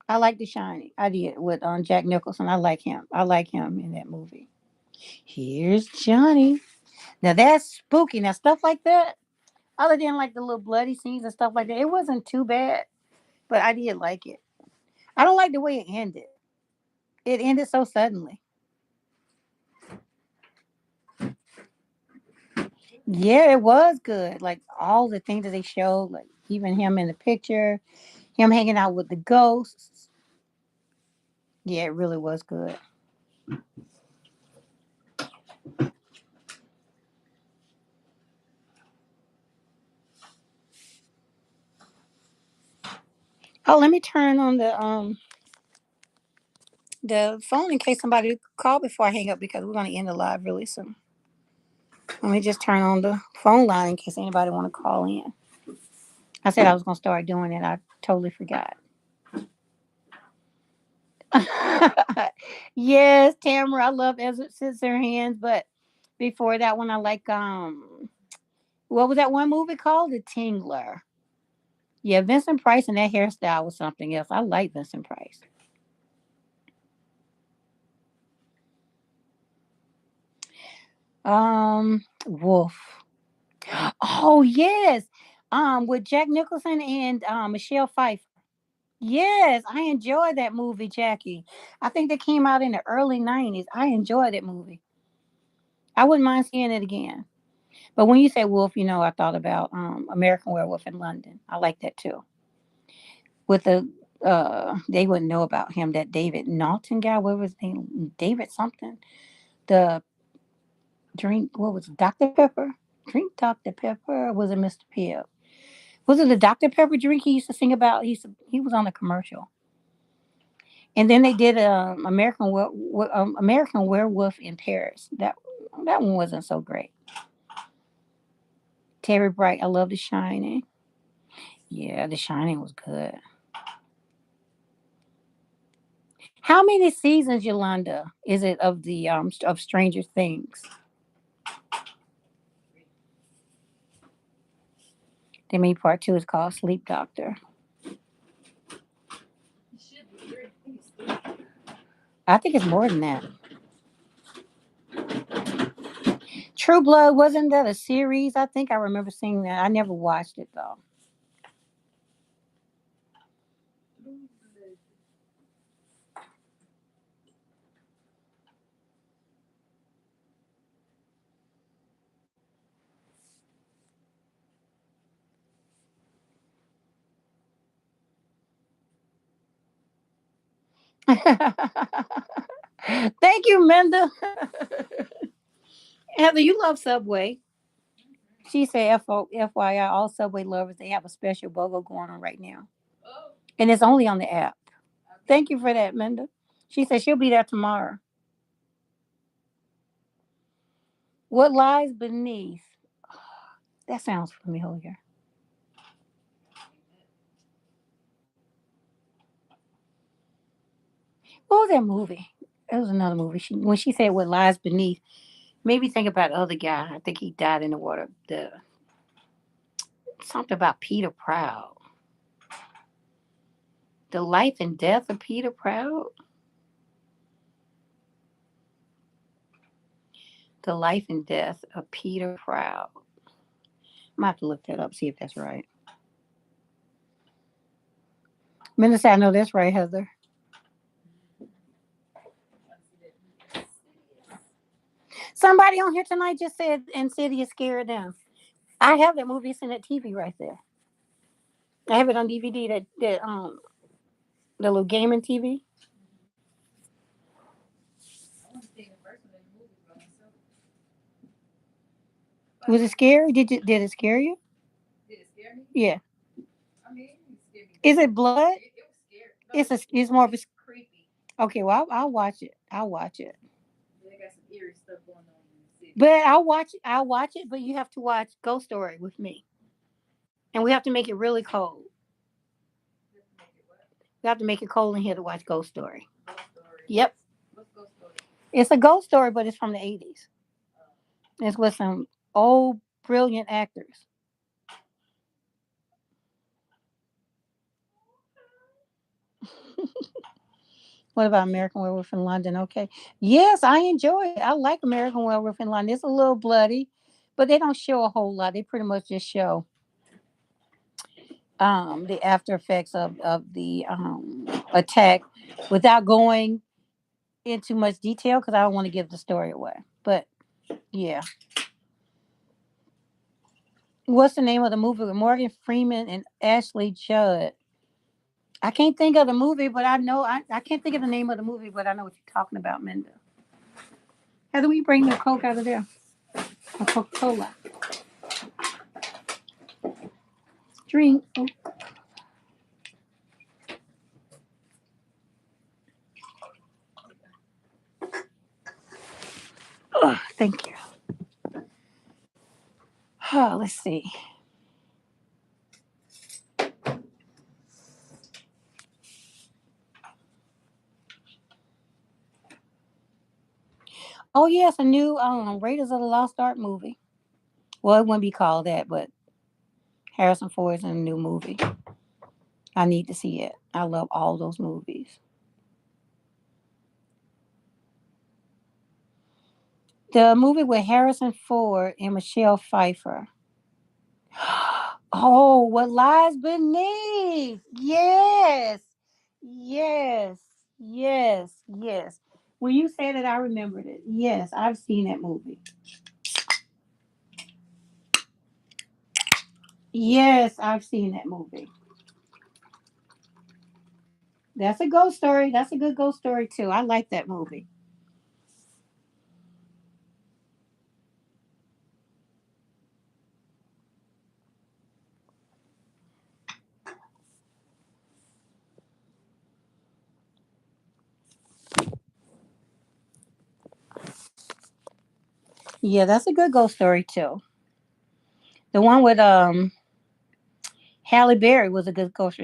I like The Shining. I did with Jack Nicholson. I like him. I like him in that movie. Here's Johnny. Now that's spooky. Now stuff like that, other than like the little bloody scenes and stuff like that, it wasn't too bad. But I did like it. I don't like the way it ended. It ended so suddenly. Yeah, it was good. Like all the things that they showed, like even him in the picture, him hanging out with the ghosts. Yeah, it really was good. Oh, let me turn on the phone in case somebody call before I hang up because we're gonna end the live really soon. Let me just turn on the phone line in case anybody want to call in. I said I was gonna start doing it. I totally forgot. Yes, Tamara, I love Ezra Scissorhands, but before that one, I like What was that one movie called? The Tingler. Yeah, Vincent Price and that hairstyle was something else. I like Vincent Price. Wolf. Oh yes. With Jack Nicholson and Michelle Pfeiffer. Yes, I enjoyed that movie, Jackie. I think that came out in the early 90s. I enjoyed that movie. I wouldn't mind seeing it again. But when you say Wolf, I thought about American Werewolf in London. I like that too. With they wouldn't know about him, that David Naughton guy. What was his name? David something. The drink, what was it, Dr. Pepper? Drink Dr. Pepper, or was it Mr. Pibb? Was it the Dr. Pepper drink he used to sing about? He was on a commercial. And then they did American Werewolf in Paris. That one wasn't so great. Terry Bright, I love The Shining. Yeah, The Shining was good. How many seasons, Yolanda, is it of the of Stranger Things? They made part two is called Sleep Doctor. I think it's more than that. True Blood, wasn't that a series? I think I remember seeing that. I never watched it though. Thank you, Minda. Heather, you love Subway. She said, FYI, all Subway lovers, they have a special BOGO going on right now. And it's only on the app. Thank you for that, Minda. She said she'll be there tomorrow. What lies beneath? That sounds familiar. What was that movie? It was another movie. When she said what lies beneath, made me think about the other guy. I think he died in the water. The something about Peter Proud. The life and death of Peter Proud. The life and death of Peter Proud. I'm gonna have to look that up, see if that's right. Minister, I know that's right, Heather. Somebody on here tonight just said Insidious scared them. I have that movie. It's in that TV right there. I have it on DVD. That the little gaming TV. Was it scary? Did it scare you? Yeah. Is it blood? It's more of a. Okay, well I'll watch it. I'll watch it. But I'll watch it. But you have to watch Ghost Story with me, and we have to make it really cold. We have to make it cold in here to watch Ghost Story. Yep, it's a ghost story, but it's from the '80s. It's with some old brilliant actors. What about American Werewolf in London? Okay, yes, I enjoy it. I like American Werewolf in London. It's a little bloody, but they don't show a whole lot. They pretty much just show the after effects of the attack without going into much detail because I don't want to give the story away. But yeah, what's the name of the movie with Morgan Freeman and Ashley Judd? I can't think of the movie, but I know I can't think of the name of the movie, but I know what you're talking about, Minda. Heather, will you bring the Coke out of there? A Coca Cola drink. Oh, thank you. Oh, let's see. Oh yes, a new Raiders of the Lost Ark movie. Well, it wouldn't be called that, but Harrison Ford is in a new movie. I need to see it. I love all those movies. The movie with Harrison Ford and Michelle Pfeiffer. Oh, what lies beneath? Yes, yes, yes, yes. When you said it, I remembered it. Yes, I've seen that movie. Yes, I've seen that movie. That's a ghost story. That's a good ghost story too. I like that movie. Yeah, that's a good ghost story too. The one with Halle Berry was a good ghost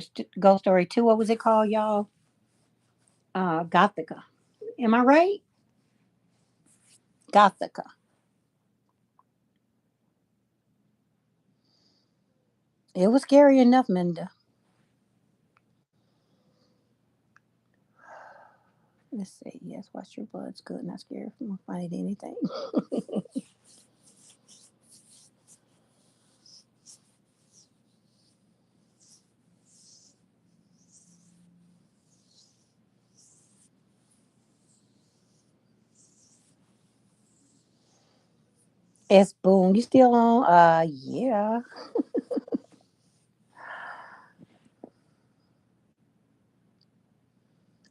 story too. What was it called, y'all? Gothica. Am I right? Gothica. It was scary enough, Minda. Let's see. Yes, wash your blood's good. Not scared from finding anything. S Boom. You still on? Yeah.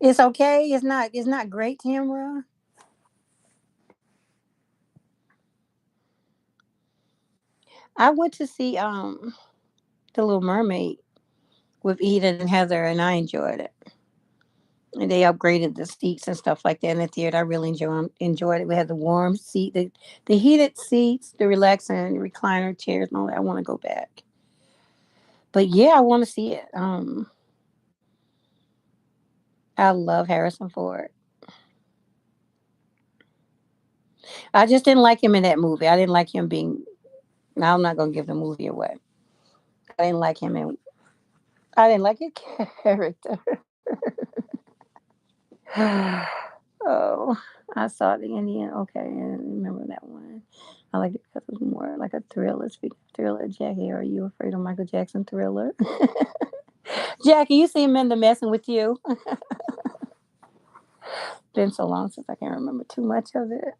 It's okay. It's not great, Tamara. I went to see The Little Mermaid with Eden and Heather, and I enjoyed it. And they upgraded the seats and stuff like that in the theater. I really enjoyed it. We had the warm seat, the heated seats, the relaxing recliner chairs, and all that. I want to go back. But yeah, I want to see it. I love Harrison Ford. I just didn't like him in that movie. I didn't like him being. Now I'm not gonna give the movie away. I didn't like him in. I didn't like his character. Oh, I saw the Indian. Okay, I remember that one. I like it because it was more like a thriller. Speaking of thriller, Jackie, are you afraid of Michael Jackson Thriller? Jackie, you see Minda messing with you. Been so long since I can't remember too much of it.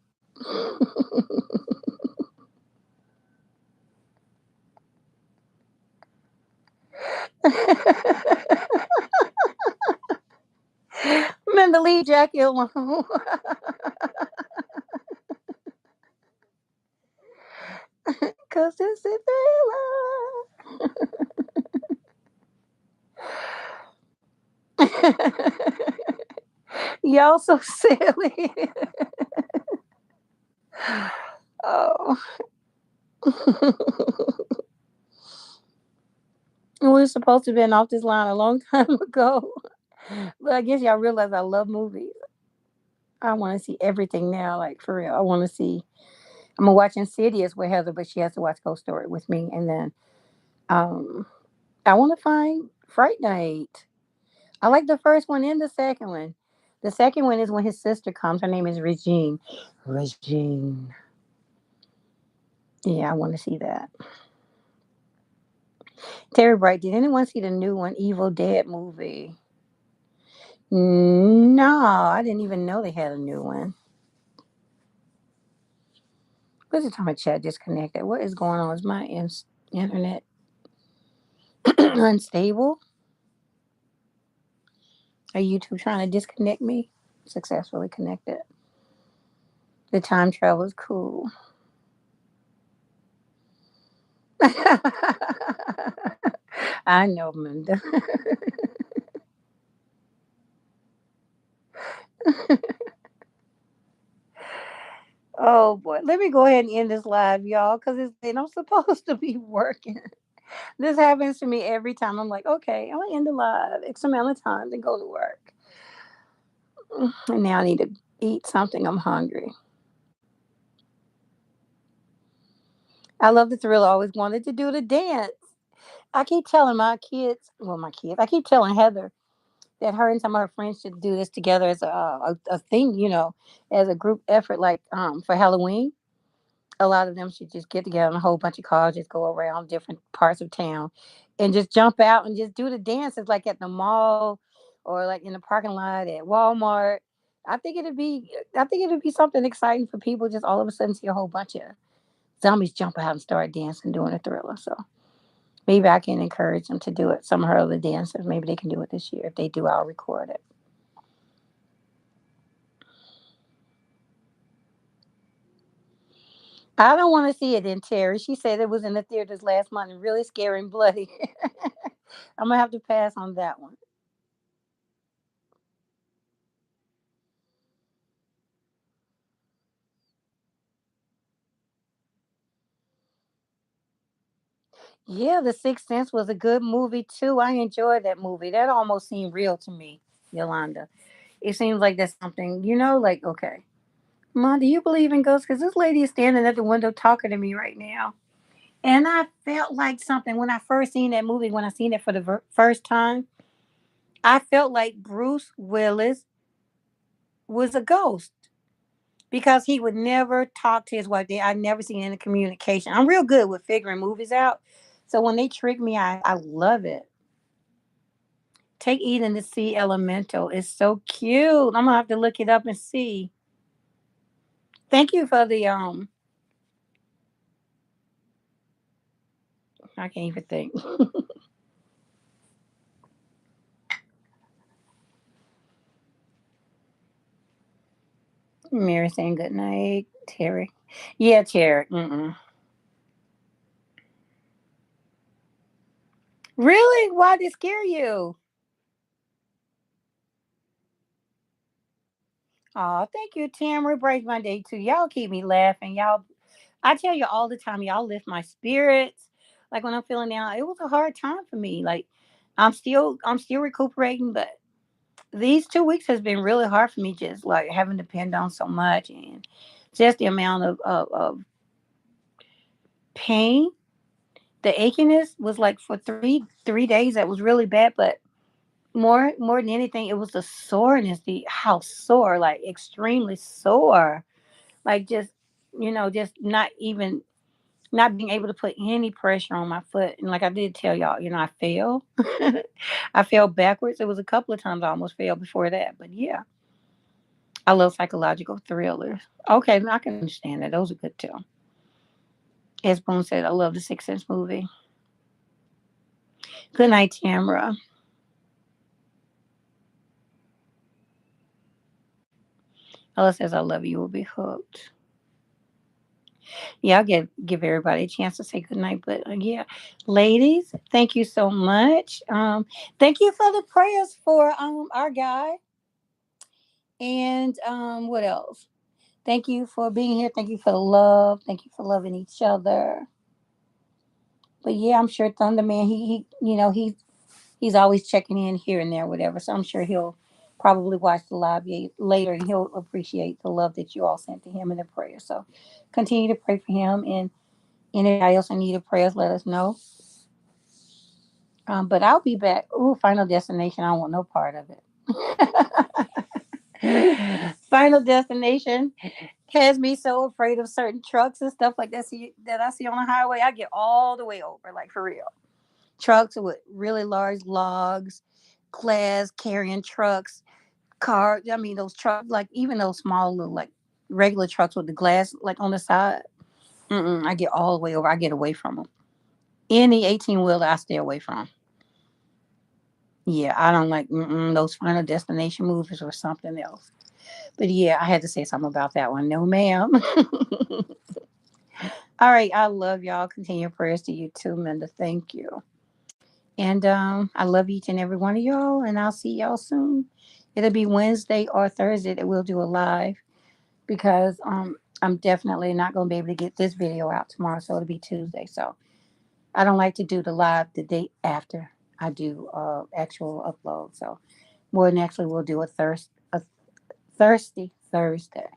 Minda, leave Jackie alone. Cause it's a thriller. Y'all so silly. Oh. We were supposed to have been off this line a long time ago. But I guess y'all realize I love movies. I want to see everything now, like for real. I want to see. I'm gonna watch Insidious with Heather, but she has to watch Ghost Story with me, and then um, I want to find Fright Night. I like the first one and the second one. The second one is when his sister comes. Her name is Regine. Regine. Yeah, I want to see that. Terry Bright. Did anyone see the new one, Evil Dead movie? No, I didn't even know they had a new one. What's the time of chat disconnected? What is going on? Is my internet unstable? Are YouTube trying to disconnect me? Successfully connected. The time travel is cool. I know, Minda. Oh boy, let me go ahead and end this live, y'all, because it's and I'm supposed to be working. This happens to me every time. I'm like, okay, I'm gonna end the live X amount of time to go to work, and now I need to eat something. I'm hungry. I love the Thriller. I always wanted to do the dance. I keep telling my kids, well, my kids, I keep telling Heather that her and some of her friends should do this together as a thing, as a group effort, like for Halloween. A lot of them should just get together in a whole bunch of cars, just go around different parts of town and just jump out and just do the dances like at the mall or like in the parking lot at Walmart. I think it'd be I think it'd be something exciting for people just all of a sudden see a whole bunch of zombies jump out and start dancing doing a Thriller. So maybe I can encourage them to do it. Some of her other dancers, maybe they can do it this year. If they do, I'll record it. I don't want to see it in Terry. She said it was in the theaters last month and really scary and bloody. I'm gonna have to pass on that one. Yeah, The Sixth Sense was a good movie too. I enjoyed that movie. That almost seemed real to me, Yolanda. It seems like that's something, like, okay, Mom, do you believe in ghosts? Because this lady is standing at the window talking to me right now. And I felt like something when I first seen that movie, when I seen it for the first time, I felt like Bruce Willis was a ghost because he would never talk to his wife. I never seen any communication. I'm real good with figuring movies out. So when they trick me, I love it. Take Eden to see Elemental. It's so cute. I'm gonna have to look it up and see. Thank you for the I can't even think. Mary saying good night. Terry. Yeah, Terry. Mm-mm. Really? Why did it scare you? Oh, thank you, Tamara. It brings my day too. Y'all keep me laughing. Y'all, I tell you all the time, y'all lift my spirits. Like when I'm feeling down, it was a hard time for me. Like I'm still recuperating, but these 2 weeks has been really hard for me. Just like having to depend on so much and just the amount of pain. The achiness was like for three days. That was really bad, but more than anything, it was the soreness. The how sore, like extremely sore, like just not being able to put any pressure on my foot. And like I did tell y'all, I fell. I fell backwards. It was a couple of times I almost fell before that. But yeah, I love psychological thrillers. Okay, I can understand that. Those are good too. As Boone said, I love the Sixth Sense movie. Good night, Tamara. Ella says, I love you. We'll be hooked. Yeah, I'll give everybody a chance to say goodnight. But yeah, ladies, thank you so much. Thank you for the prayers for our guy. And what else? Thank you for being here. Thank you for the love. Thank you for loving each other. But yeah, I'm sure Thunderman, he's always checking in here and there, whatever. So I'm sure he'll probably watch the live later and he'll appreciate the love that you all sent to him in the prayer. So continue to pray for him and anybody else in need of prayers, let us know. But I'll be back. Ooh, Final Destination. I don't want no part of it. Final Destination has me so afraid of certain trucks and stuff like that I see on the highway. I get all the way over, like for real. Trucks with really large logs, glass carrying trucks, cars. I mean, those trucks, like even those small little like regular trucks with the glass like on the side. I get all the way over. I get away from them. Any 18-wheeler, I stay away from. Yeah, I don't like those Final Destination movies or something else. But yeah, I had to say something about that one. No, ma'am. All right, I love y'all. Continue prayers to you too, Minda. Thank you. And I love each and every one of y'all. And I'll see y'all soon. It'll be Wednesday or Thursday that we'll do a live because I'm definitely not going to be able to get this video out tomorrow. So it'll be Tuesday. So I don't like to do the live the day after I do actual upload. So more than actually, we'll do a thirsty Thursday.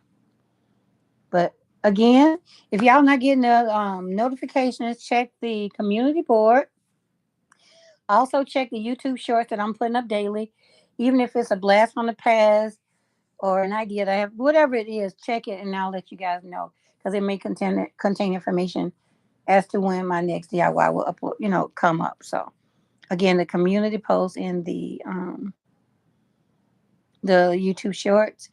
But Again, if y'all not getting the notifications, check the community board. Also, check the YouTube shorts that I'm putting up daily. Even if it's a blast from the past or an idea that I have, whatever it is, check it and I'll let you guys know because it may contain information as to when my next DIY will upload, come up. So again, the community post in the YouTube shorts.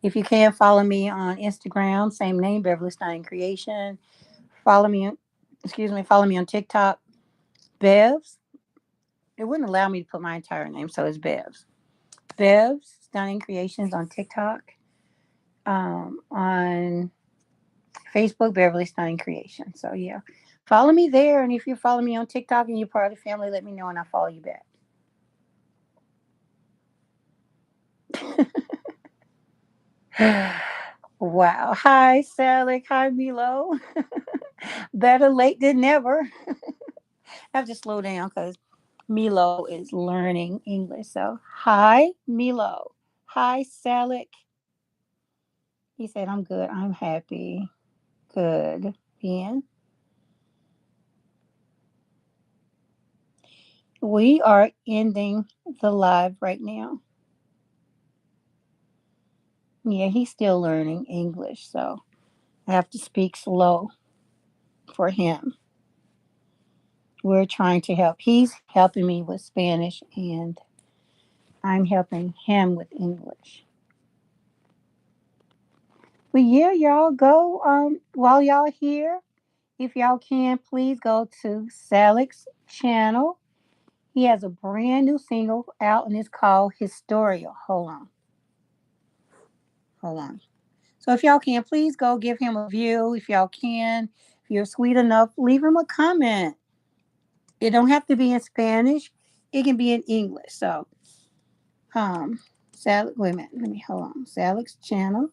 If you can follow me on Instagram, same name, Beverly Stein Creation. Follow me, follow me on TikTok, Bevs. It wouldn't allow me to put my entire name, so it's Bevs. Bevs Stunning Creations on TikTok. On Facebook, Beverly Stunning Creation. So yeah, follow me there, and if you follow me on TikTok and you're part of the family, let me know and I'll follow you back. Wow. Hi, Sally. Hi, Milo. Better late than never. I have to slow down because Milo is learning English. So, hi, Milo. Hi, Salik. He said, I'm good. I'm happy. Good. Bien. We are ending the live right now. Yeah, he's still learning English. So, I have to speak slow for him. We're trying to help. He's helping me with Spanish, and I'm helping him with English. But yeah, y'all go while y'all here. If y'all can, please go to Salik's channel. He has a brand new single out and it's called Historia. Hold on. Hold on. So if y'all can, please go give him a view. If y'all can, if you're sweet enough, leave him a comment. It don't have to be in Spanish. It can be in English. So Salik, wait a minute. Let me hold on. Salik's channel.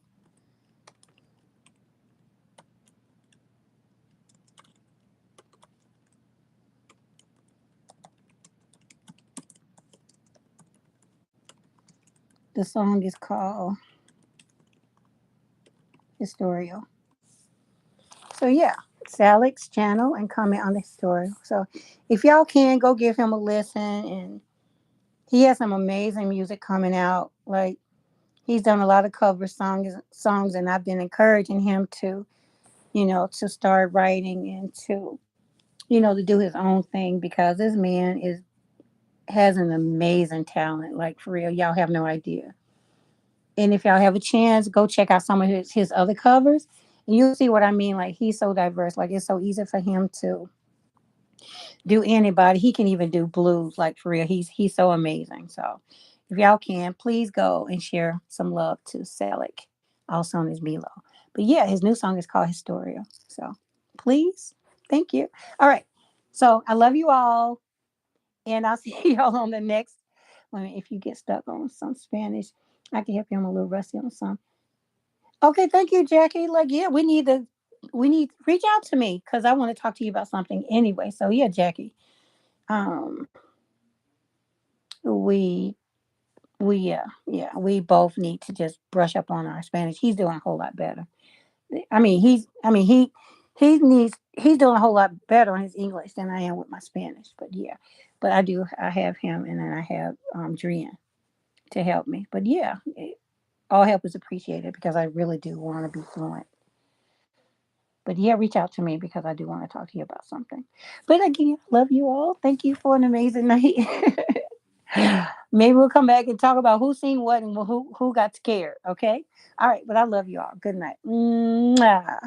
The song is called Historia. So yeah, Salik's channel and comment on the story. So if y'all can go give him a listen, and he has some amazing music coming out. Like he's done a lot of cover songs, and I've been encouraging him to, to start writing and to, to do his own thing because this man has an amazing talent. Like for real, y'all have no idea. And if y'all have a chance, go check out some of his other covers, and you'll see what I mean. Like he's so diverse. Like it's so easy for him to do anybody. He can even do blues. Like for real, he's so amazing. So if y'all can, please go and share some love to Selig, also known as Milo. But yeah, his new song is called Historia. So please, thank you. All right. So I love you all, and I'll see y'all on the next one. If you get stuck on some Spanish, I can help you. I'm a little rusty on some. Okay, thank you, Jackie. Like, yeah, we need reach out to me because I want to talk to you about something anyway. So yeah, Jackie. Um, we yeah, we both need to just brush up on our Spanish. He's doing a whole lot better. He's doing a whole lot better on his English than I am with my Spanish. But yeah, but I have him and then I have Drian to help me. But yeah, all help is appreciated because I really do want to be fluent. But yeah, reach out to me because I do want to talk to you about something. But again, love you all. Thank you for an amazing night. Maybe we'll come back and talk about who seen what and who got scared. Okay. All right. But I love you all. Good night. Mwah.